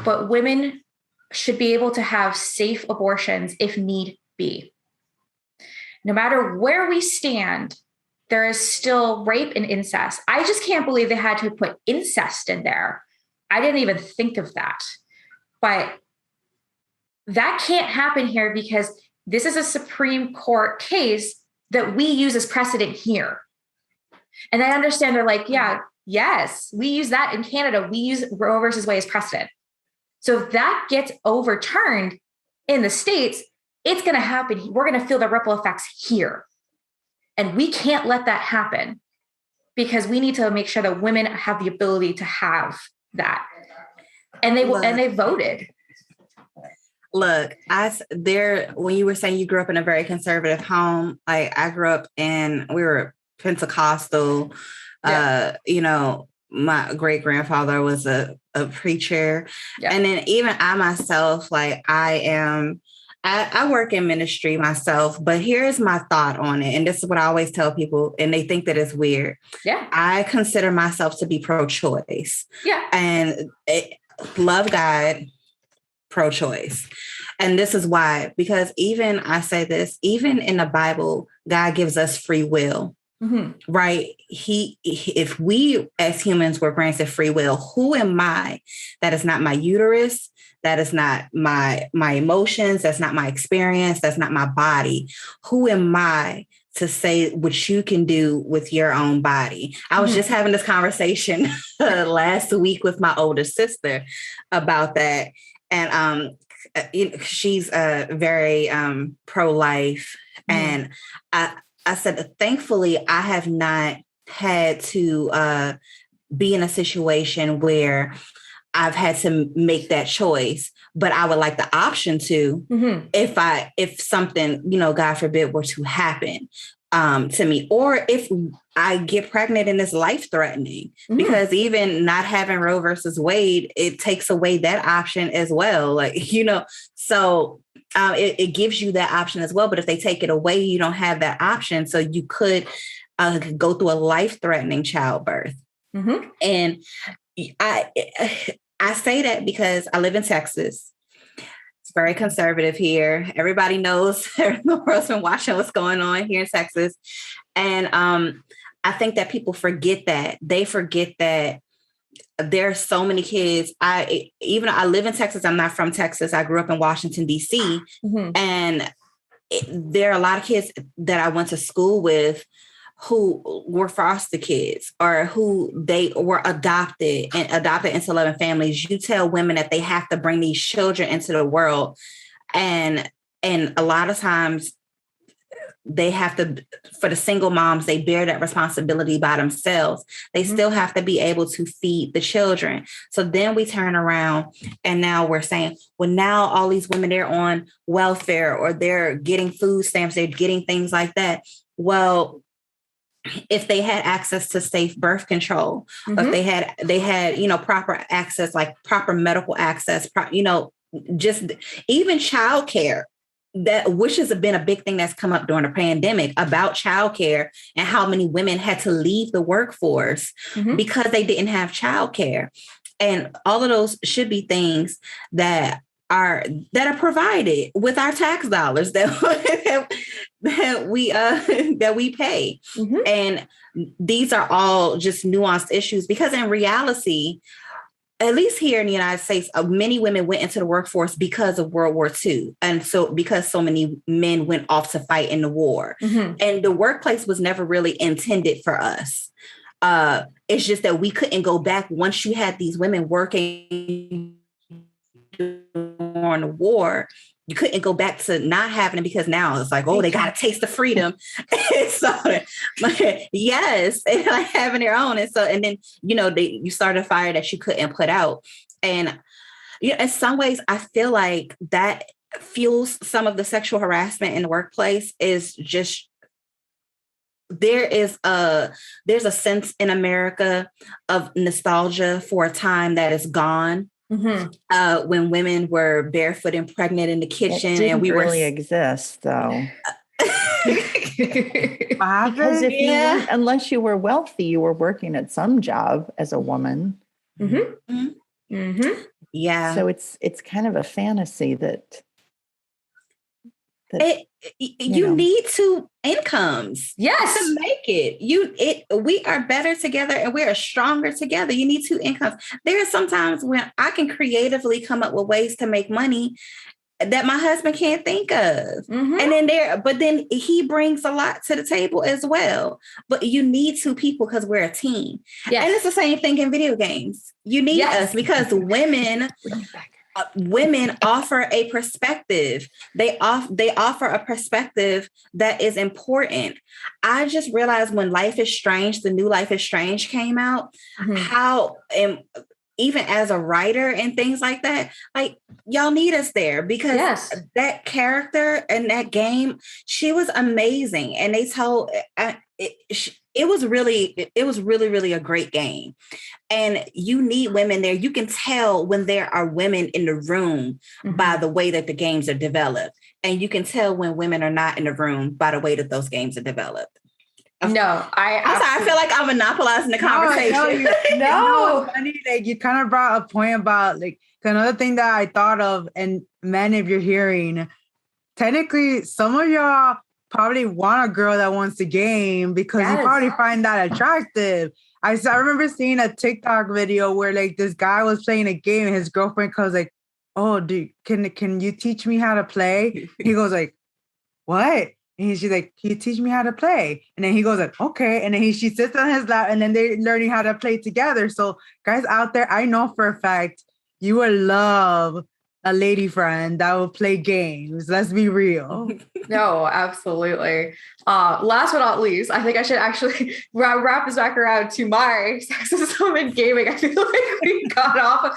But women should be able to have safe abortions if need be. No matter where we stand, there is still rape and incest. I just can't believe they had to put incest in there. I didn't even think of that. But that can't happen here because this is a Supreme Court case that we use as precedent here. And I understand they're like, yes, we use that in Canada. We use Roe versus Wade as precedent. So if that gets overturned in the States, it's going to happen. We're going to feel the ripple effects here. And we can't let that happen because we need to make sure that women have the ability to have that. And they voted. Look, when you were saying you grew up in a very conservative home, I grew up we were Pentecostal, my great grandfather was a preacher. Yeah. And then even I myself, like I am I work in ministry myself, but here's my thought on it. And this is what I always tell people, and they think that it's weird. Yeah. I consider myself to be pro-choice. Yeah. And love God, pro-choice. And this is why, because I say this, even in the Bible, God gives us free will. Mm-hmm. Right. If we as humans were granted free will, who am I? That is not my uterus. That is not my emotions. That's not my experience. That's not my body. Who am I to say what you can do with your own body? I was just having this conversation last week with my older sister about that. And she's very pro-life. And I said, thankfully, I have not had to be in a situation where I've had to make that choice, but I would like the option to, if something, God forbid, were to happen to me, or if I get pregnant and it's life-threatening, because even not having Roe versus Wade, it takes away that option as well. So it gives you that option as well. But if they take it away, you don't have that option. So you could go through a life-threatening childbirth. And I say that because I live in Texas. It's very conservative here. Everybody knows the world's been watching what's going on here in Texas. And I think that people forget that. They forget that there are so many kids. I live in Texas. I'm not from Texas. I grew up in Washington, D.C. And there are a lot of kids that I went to school with who were foster kids, or who they were adopted into loving families. You tell women that they have to bring these children into the world. And a lot of times they have to, for the single moms, they bear that responsibility by themselves. They still have to be able to feed the children. So then we turn around and now we're saying, well, now all these women, they're on welfare, or they're getting food stamps, they're getting things like that. Well, if they had access to safe birth control, or if they had, proper access, like proper medical access, just even childcare, which has been a big thing that's come up during the pandemic about childcare, and how many women had to leave the workforce because they didn't have childcare. And all of those should be things that are provided with our tax dollars that we pay. And these are all just nuanced issues, because in reality, at least here in the United States, many women went into the workforce because of World War II. And so because so many men went off to fight in the war, and the workplace was never really intended for us. It's just that we couldn't go back once you had these women working during the war. You couldn't go back to not having it, because now it's like, oh, they got a taste of freedom. So, yes, and like having their own. And so, and then, you started a fire that you couldn't put out. And in some ways, I feel like that fuels some of the sexual harassment in the workplace. Is just, there's a sense in America of nostalgia for a time that is gone. When women were barefoot and pregnant in the kitchen, and we really exist though. Because unless you were wealthy, you were working at some job as a woman. Yeah. So it's kind of a fantasy that you need two incomes, to make it. We are better together, and we are stronger together. You need two incomes. There are some times when I can creatively come up with ways to make money that my husband can't think of. And then he brings a lot to the table as well. But you need two people, because we're a team. And it's the same thing in video games. You need us, because women offer a perspective. They offer a perspective that is important. I just realized when Life is Strange, the new Life is Strange came out, how, even as a writer and things like that, like, y'all need us there, because that character in that game, she was amazing. And they told, it was really a great game. And you need women there. You can tell when there are women in the room by the way that the games are developed. And you can tell when women are not in the room by the way that those games are developed. No, I'm sorry. I feel like I'm monopolizing the conversation. No. Funny, like you kind of brought a point about like another thing that I thought of, and men, if you're hearing, technically some of y'all probably want a girl that wants to game because you probably find that attractive. I remember seeing a TikTok video where like this guy was playing a game and his girlfriend goes like, "Oh, dude, can you teach me how to play?" He goes like, "What?" And she's like, "Can you teach me how to play?" And then he goes like, "Okay." And then she sits on his lap and then they're learning how to play together. So guys out there, I know for a fact you will love a lady friend that will play games. Let's be real. No, absolutely. Last but not least, I think I should actually wrap this back around to my sexism in gaming. I feel like we got off.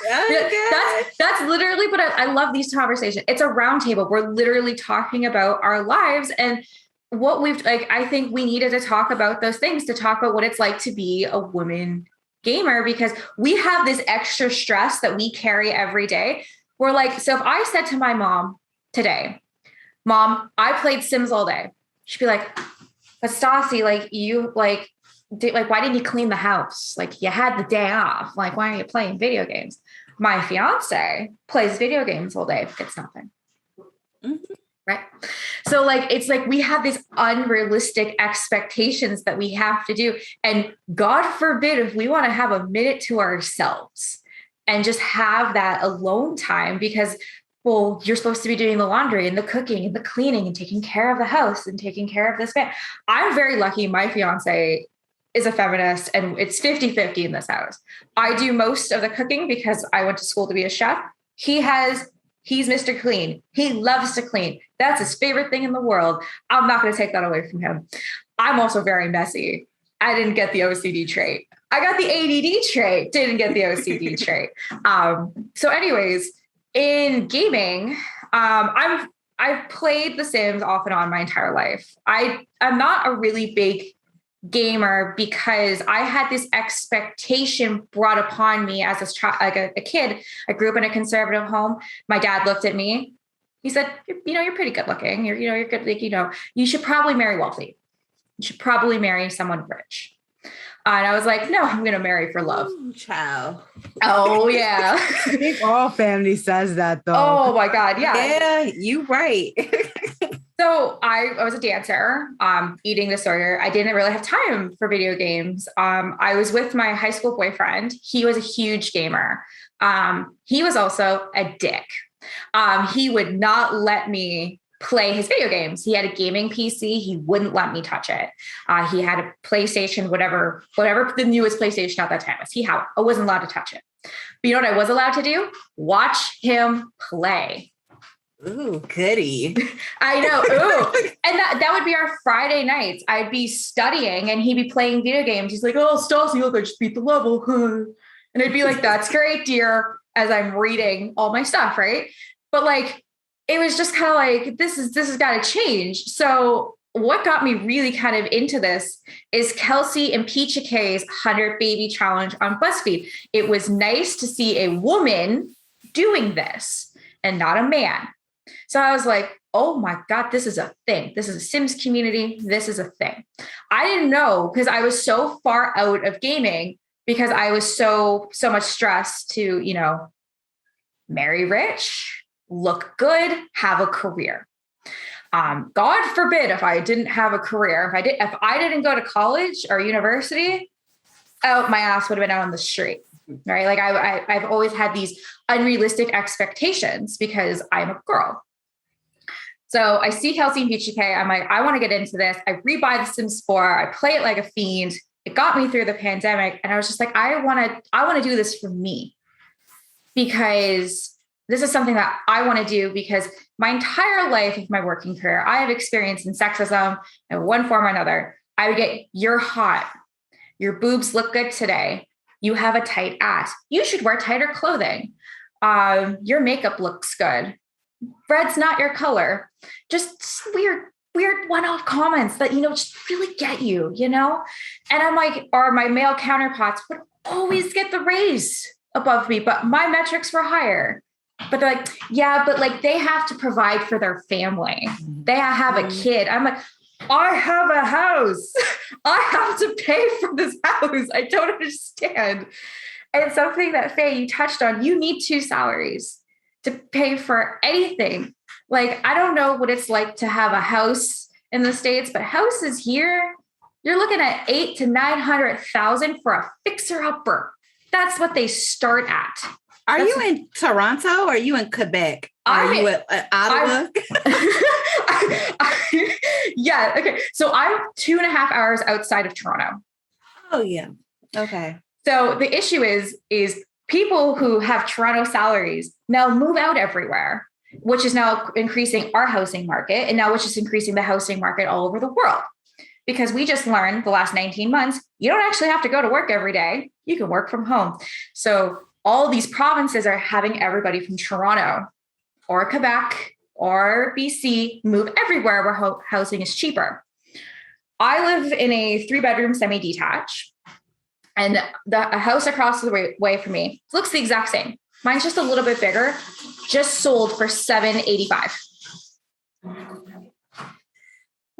That's literally, but I love these conversations. It's a roundtable. We're literally talking about our lives and what we've like. I think we needed to talk about those things, to talk about what it's like to be a woman gamer, because we have this extra stress that we carry every day. We're like, so if I said to my mom today, "Mom, I played Sims all day," she'd be like, "But Stassi, like you why didn't you clean the house? Like you had the day off. Like, why are you playing video games?" My fiance plays video games all day, gets nothing. Right. So like, it's like we have these unrealistic expectations that we have to do. And God forbid if we want to have a minute to ourselves and just have that alone time, because, well, you're supposed to be doing the laundry and the cooking and the cleaning and taking care of the house and taking care of this man. I'm very lucky. My fiance is a feminist and it's 50-50 in this house. I do most of the cooking because I went to school to be a chef. He's Mr. Clean. He loves to clean. That's his favorite thing in the world. I'm not going to take that away from him. I'm also very messy. I didn't get the OCD trait. I got the ADD trait, didn't get the OCD trait. So anyways, in gaming, I've played The Sims off and on my entire life. I'm not a really big gamer because I had this expectation brought upon me as a kid. I grew up in a conservative home. My dad looked at me. He said, "You're pretty good looking. You're good. Like, you should probably marry wealthy. You should probably marry someone rich." And I was like, "No, I'm going to marry for love." Ooh, child. Oh, yeah. I think all family says that, though. Oh, my God. Yeah. Yeah, you right. So I was a dancer, eating disorder. I didn't really have time for video games. I was with my high school boyfriend. He was a huge gamer. He was also a dick. He would not let me play his video games. He had a gaming PC. He wouldn't let me touch it. He had a PlayStation, whatever the newest PlayStation at that time was. I wasn't allowed to touch it. But you know what I was allowed to do? Watch him play. Ooh, goody. I know. Ooh. And that would be our Friday nights. I'd be studying and he'd be playing video games. He's like, "Oh, Stassi, look, I just beat the level." And I'd be like, "That's great, dear," as I'm reading all my stuff, right? But like, it was just kind of like, this has got to change. So what got me really kind of into this is Kelsey and Peachy K's 100 Baby Challenge on BuzzFeed. It was nice to see a woman doing this and not a man. So I was like, oh my God, this is a thing. This is a Sims community. This is a thing. I didn't know because I was so far out of gaming because I was so much stressed to, marry rich, look good, have a career. God forbid if I didn't have a career, if I didn't go to college or university, my ass would have been out on the street. Right. Like I've always had these unrealistic expectations because I'm a girl. So I see Kelsey and Peachy K. I'm like, I want to get into this. I rebuy The Sims 4. I play it like a fiend. It got me through the pandemic. And I was just like, I want to do this for me because this is something that I want to do because my entire life of my working career, I have experience in sexism in one form or another. I would get, "You're hot. Your boobs look good today. You have a tight ass. You should wear tighter clothing. Your makeup looks good. Red's not your color." Just weird weird one-off comments that, just really get you, And I'm like, or my male counterparts would always get the raise above me, but my metrics were higher. But they're like, yeah, but like they have to provide for their family. They have a kid. I'm like, I have a house. I have to pay for this house. I don't understand. And something that Faye, you touched on, you need 2 salaries to pay for anything. Like, I don't know what it's like to have a house in the States, but houses here, you're looking at $800,000 to $900,000 for a fixer-upper. That's what they start at. Are you in Toronto or are you in Quebec? Are you at Ottawa? Yeah. Okay. So I'm 2.5 hours outside of Toronto. Oh, yeah. Okay. So the issue is people who have Toronto salaries now move out everywhere, which is now increasing our housing market, and now which is increasing the housing market all over the world. Because we just learned the last 19 months, you don't actually have to go to work every day. You can work from home. So all these provinces are having everybody from Toronto or Quebec or BC move everywhere where housing is cheaper. I live in a 3-bedroom semi-detached, and a house across the way from me looks the exact same. Mine's just a little bit bigger, just sold for $785,000.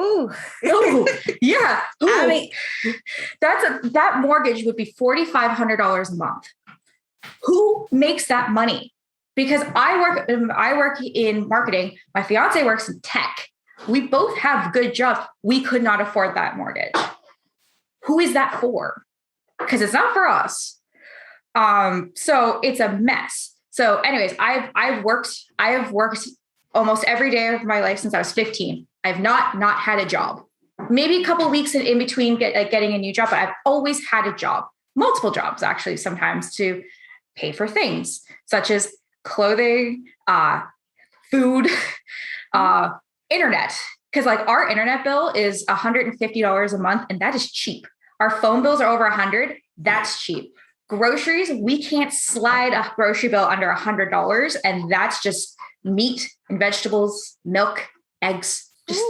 Ooh. Oh, yeah. Ooh. I mean, that mortgage would be $4,500 a month. Who makes that money? Because I work in marketing. My fiance works in tech. We both have good jobs. We could not afford that mortgage. Who is that for? Because it's not for us. So it's a mess. So anyways, I have worked almost every day of my life since I was 15. I've not had a job. Maybe a couple of weeks in between getting a new job, but I've always had a job, multiple jobs actually, sometimes to pay for things such as clothing, food, internet. Because like our internet bill is $150 a month, and that is cheap. Our phone bills are over $100. That's cheap. Groceries, we can't slide a grocery bill under $100, and that's just meat and vegetables, milk, eggs. Just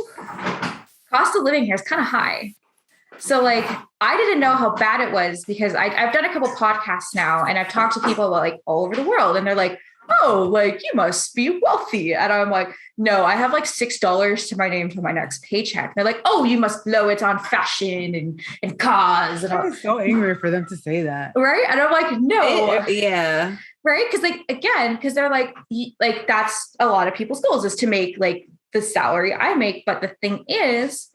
cost of living here is kind of high. So like, I didn't know how bad it was because I've done a couple podcasts now, and I've talked to people like all over the world, and they're like, oh, like you must be wealthy. And I'm like, no, I have like $6 to my name for my next paycheck. And they're like, oh, you must blow it on fashion and cars. And I'm so angry for them to say that. Right. And I'm like, no. Yeah. Right. Cause like, again, cause they're like that's a lot of people's goals is to make like the salary I make. But the thing is,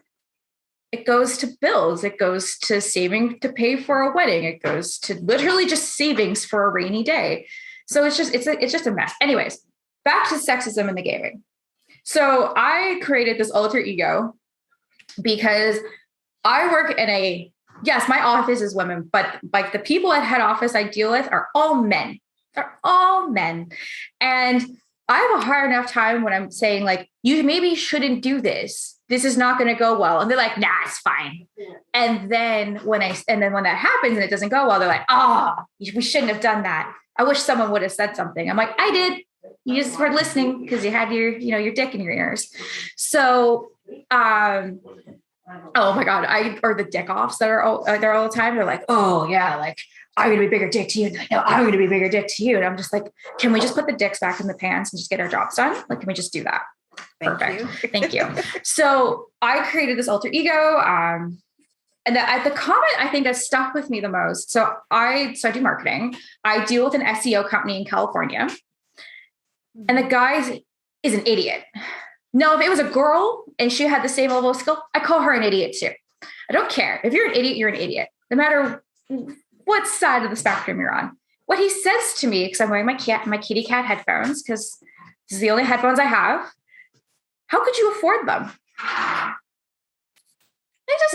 it goes to bills. It goes to saving to pay for a wedding. It goes to literally just savings for a rainy day. So it's just a mess. Anyways, back to sexism in the gaming. So I created this alter ego because I work in yes, my office is women, but like the people at head office I deal with are all men. They're all men. And I have a hard enough time when I'm saying like, you maybe shouldn't do this. This is not going to go well. And they're like, nah, it's fine. And then when that happens and it doesn't go well, they're like, we shouldn't have done that. I wish someone would have said something. I'm like, I did. You just weren't listening because you had your dick in your ears. So, oh my God, or the dick offs that are there all the time. They're like, oh yeah, like I'm going to be bigger dick to you. And like, no, I'm going to be bigger dick to you. And I'm just like, can we just put the dicks back in the pants and just get our jobs done? Like, can we just do that? Perfect. Thank you. So I created this alter ego. And the comment I think that stuck with me the most. So I do marketing. I deal with an SEO company in California. And the guy is an idiot. Now, if it was a girl and she had the same level of skill, I call her an idiot too. I don't care. If you're an idiot, you're an idiot. No matter what side of the spectrum you're on. What he says to me, because I'm wearing my kitty cat headphones, because this is the only headphones I have. How could you afford them? I just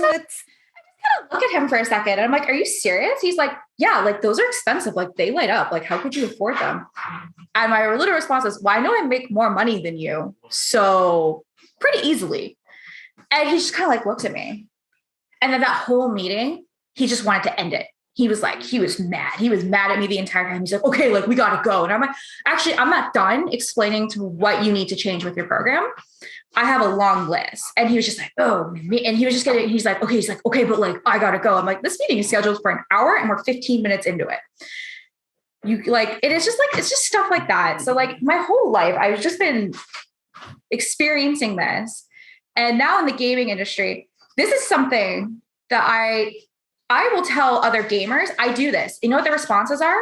look at him for a second. And I'm like, are you serious? He's like, yeah, like those are expensive. Like they light up. Like, how could you afford them? And my little response is, well, I know I make more money than you. So pretty easily. And he just kind of like looked at me. And then that whole meeting, he just wanted to end it. he was mad. He was mad at me the entire time. He's like, okay, like we got to go. And I'm like, actually, I'm not done explaining to what you need to change with your program. I have a long list. And he was just like, oh, and he was just he's like, okay, but like, I got to go. I'm like, this meeting is scheduled for an hour and we're 15 minutes into it. You like, it is just like, it's just stuff like that. So like my whole life, I've just been experiencing this. And now in the gaming industry, this is something that I will tell other gamers, I do this. You know what the responses are?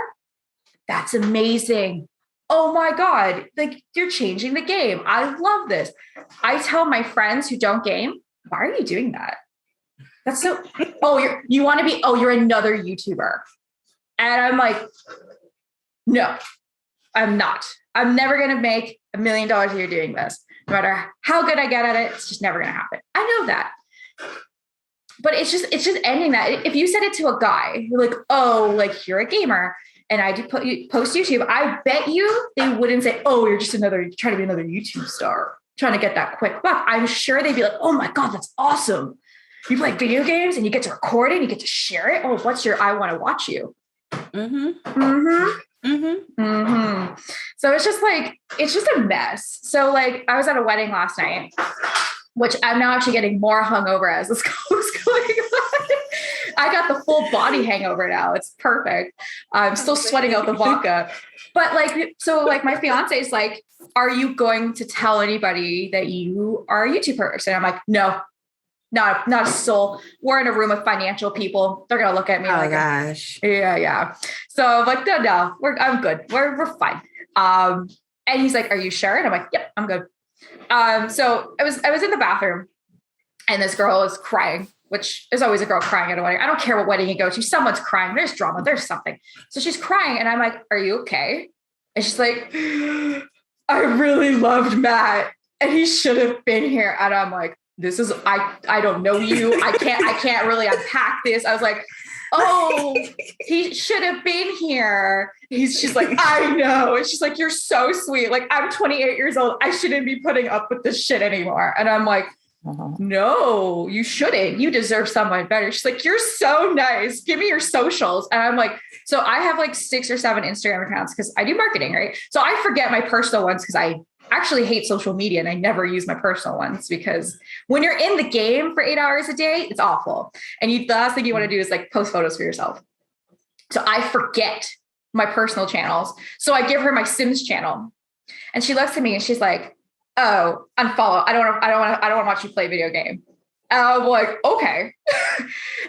That's amazing. Oh my God, like you're changing the game. I love this. I tell my friends who don't game, why are you doing that? That's so, you're another YouTuber. And I'm like, no, I'm not. I'm never going to make $1 million a year doing this. No matter how good I get at it, it's just never going to happen. I know that. But it's just ending that. If you said it to a guy, you're like, oh, like you're a gamer and I do post YouTube, I bet you they wouldn't say, oh, you're just trying to be another YouTube star, trying to get that quick buck. I'm sure they'd be like, oh my God, that's awesome. You play video games and you get to record it, and you get to share it. Oh, I want to watch you. Mm-hmm. Mm-hmm. Mm-hmm. Mm-hmm. So it's just a mess. So like I was at a wedding last night, which I'm now actually getting more hungover as this goes going on. I got the full body hangover now. It's perfect. I'm still sweating out the vodka. But like my fiance is like, are you going to tell anybody that you are a YouTube person? I'm like, no, not a soul. We're in a room of financial people. They're going to look at me like, gosh. Yeah. So I'm like, no, I'm good. We're fine. And he's like, are you sure? And I'm like, yep, I'm good. So I was in the bathroom and this girl is crying, which is always a girl crying at a wedding. I don't care what wedding you go to. Someone's crying. There's drama. There's something. So she's crying and I'm like, are you okay? And she's like, I really loved Matt and he should have been here. And I'm like, I don't know you. I can't really unpack this. I was like, oh, he should have been here. She's like, I know. And she's like, you're so sweet. Like, I'm 28 years old. I shouldn't be putting up with this shit anymore. And I'm like, no, you shouldn't. You deserve someone better. She's like, you're so nice. Give me your socials. And I'm like, so I have like 6 or 7 Instagram accounts because I do marketing, right? So I forget my personal ones because I actually hate social media and I never use my personal ones because when you're in the game for 8 hours a day, it's awful. And the last thing you want to do is like post photos for yourself. So I forget my personal channels. So I give her my Sims channel and she looks at me and she's like, oh, unfollow. I don't want to watch you play video game. And I'm like, okay.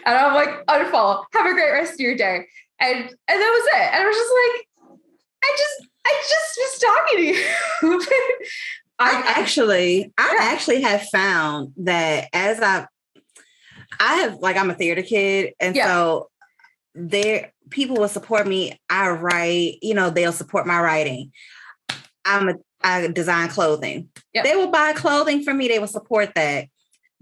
And I'm like, unfollow. Have a great rest of your day. And that was it. And I was just like, I just was talking to you. I actually have found that as I have, like, I'm a theater kid. And so people will support me. I write, they'll support my writing. I design clothing. Yep. They will buy clothing from me. They will support that.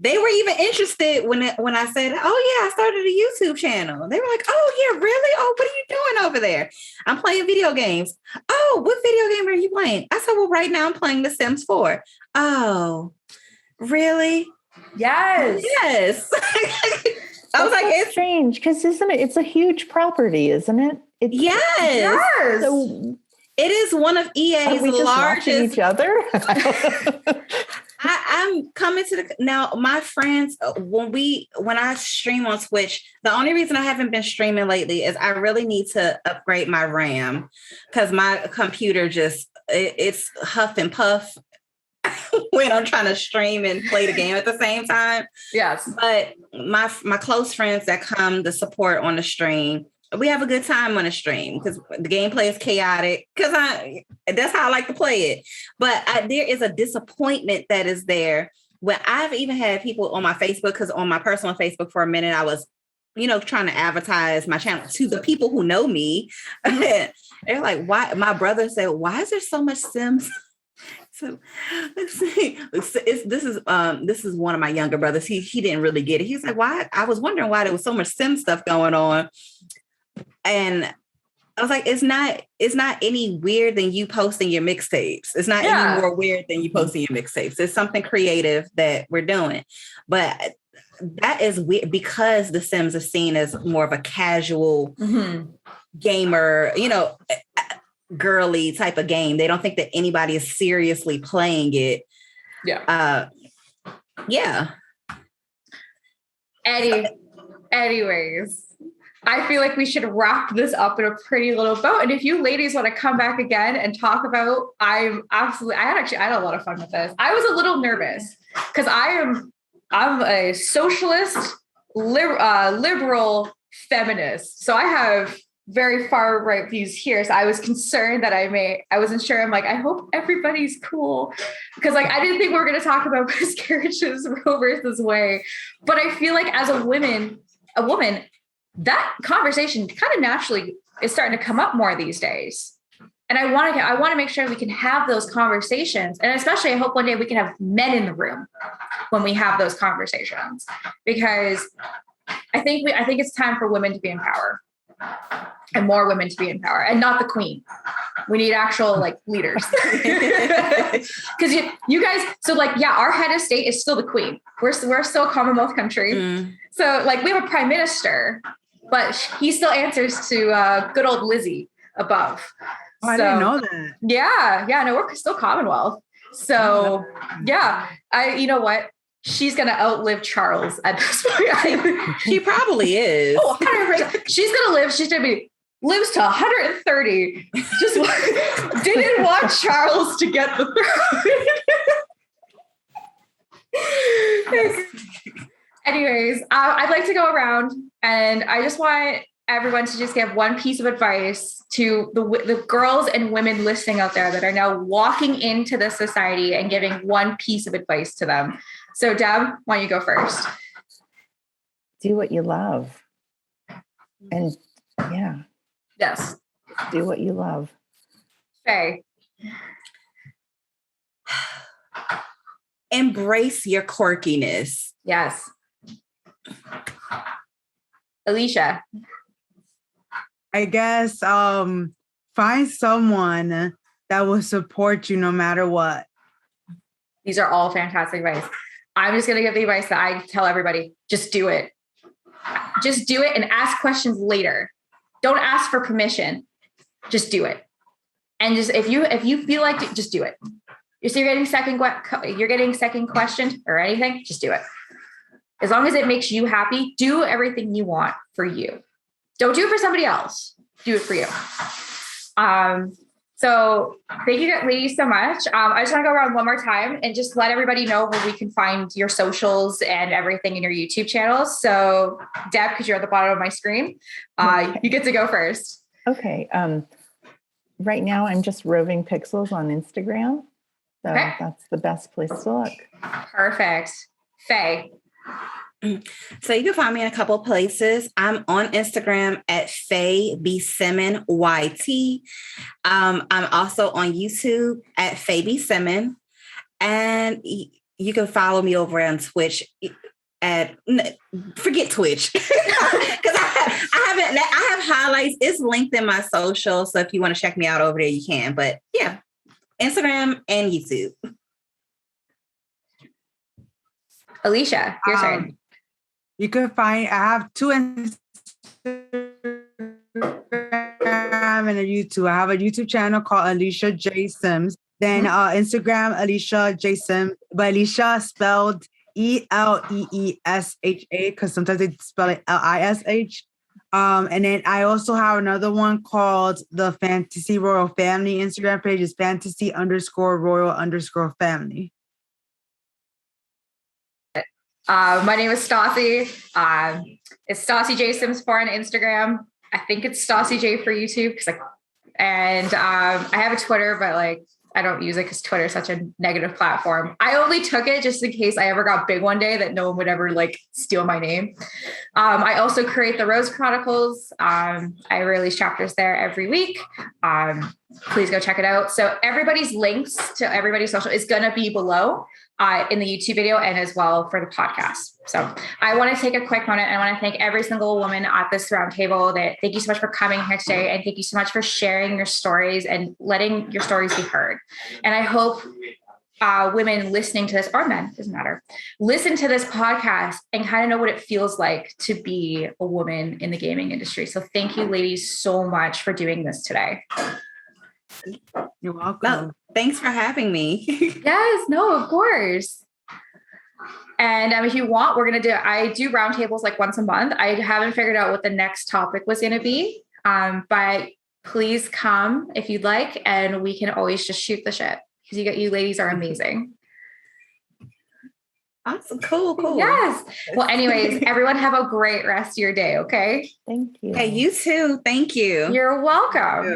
They were even interested when I said, oh yeah, I started a YouTube channel. They were like, oh yeah, really? Oh, what are you doing over there? I'm playing video games. Oh, what video game are you playing? I said, well, right now I'm playing The Sims 4. Oh, really? Yes. I was like, it's strange because it's a huge property, isn't it? Yes. So it is one of EA's largest. Each other. I'm coming to now. My friends, when I stream on Twitch, the only reason I haven't been streaming lately is I really need to upgrade my RAM because my computer it's huff and puff when I'm trying to stream and play the game at the same time. Yes, but my close friends that come to support on the stream, we have a good time on the stream because the gameplay is chaotic because that's how I like to play it. But there is a disappointment that is there when I've even had people on my Facebook, because on my personal Facebook for a minute, I was, trying to advertise my channel to the people who know me. They're like, why? My brother said, why is there so much Sims? So let's see. This is one of my younger brothers. He didn't really get it. He's like, why? I was wondering why there was so much Sim stuff going on. And I was like, it's not any weird than you posting your mixtapes. It's not any more weird than you posting your mixtapes. It's something creative that we're doing. But that is weird because The Sims is seen as more of a casual gamer, girly type of game. They don't think that anybody is seriously playing it. Yeah. Yeah. Anyways, I feel like we should wrap this up in a pretty little bow. And if you ladies want to come back again and talk about, I had a lot of fun with this. I was a little nervous because I'm a socialist, liberal feminist. So I have very far right views here. So I was concerned that I wasn't sure. I'm like, I hope everybody's cool. Because like, I didn't think we were going to talk about miscarriages, Roe versus Wade. But I feel like as a woman, that conversation kind of naturally is starting to come up more these days. And I want to make sure we can have those conversations. And especially I hope one day we can have men in the room when we have those conversations, because I think it's time for women to be in power. And more women to be in power, and not the queen. We need actual like leaders. Because you guys, so like, yeah, our head of state is still the queen. We're still a Commonwealth country. So like we have a prime minister, but he still answers to good old Lizzie above. Oh, I didn't know that. Yeah, no, we're still Commonwealth. So yeah, you know what? She's going to outlive Charles at this point. She probably is. Oh, 100%. She's going to live. She's going to lives to 130. Just didn't want Charles to get the throne. Anyways, I'd like to go around, and I just want everyone to just give one piece of advice to the girls and women listening out there that are now walking into this society, and giving one piece of advice to them. So Deb, why don't you go first? Do what you love. And yeah. Yes. Do what you love. Faye. Embrace your quirkiness. Yes. Eleesha. I guess find someone that will support you no matter what. These are all fantastic advice. I'm just going to give the advice that I tell everybody. Just do it. Just do it and ask questions later. Don't ask for permission. Just do it. And just if you feel like just do it. If you're getting second questioned or anything, just do it. As long as it makes you happy, do everything you want for you. Don't do it for somebody else. Do it for you. So thank you ladies so much. I just want to go around one more time and just let everybody know where we can find your socials and everything in your YouTube channels. So Deb, because you're at the bottom of my screen, you get to go first. Okay. Right now I'm just Roving Pixels on Instagram. So that's the best place to look. Perfect. Faye. So you can find me in a couple of places. I'm on Instagram at Faye B. Simon YT. I'm also on YouTube at Faye B. Simon. And you can follow me over on Twitch forget Twitch. Because I have highlights. It's linked in my social. So if you want to check me out over there, you can. But yeah, Instagram and YouTube. Eleesha, your turn. You can find, I have 2 Instagram and a YouTube. I have a YouTube channel called Eleesha J Sims. Then Instagram, Eleesha J Sims, but Eleesha spelled Eleesha, because sometimes they spell it Lish. And then I also have another one called the Fantasy Royal Family Instagram page. Is fantasy_royal_family. My name is Stassi. It's Stassi J Sims 4 on Instagram. I think it's Stassi J for YouTube. I have a Twitter, but I don't use it because Twitter is such a negative platform. I only took it just in case I ever got big one day that no one would ever steal my name. I also create the Rose Chronicles. I release chapters there every week. Please go check it out. So everybody's links to everybody's social is going to be below in the YouTube video and as well for the podcast. So I want to take a quick moment. I want to thank every single woman at this roundtable. Thank you so much for coming here today. And thank you so much for sharing your stories and letting your stories be heard. And I hope women listening to this, or men, doesn't matter, listen to this podcast and kind of know what it feels like to be a woman in the gaming industry. So thank you, ladies, so much for doing this today. You're welcome. No, thanks for having me. Yes, no, of course. And if you want, I do roundtables like once a month. I haven't figured out what the next topic was going to be. But please come if you'd like, and we can always just shoot the shit because you ladies are amazing. Awesome. Cool. Yes. Well, anyways, everyone have a great rest of your day. Okay. Thank you. Hey, you too. Thank you. You're welcome.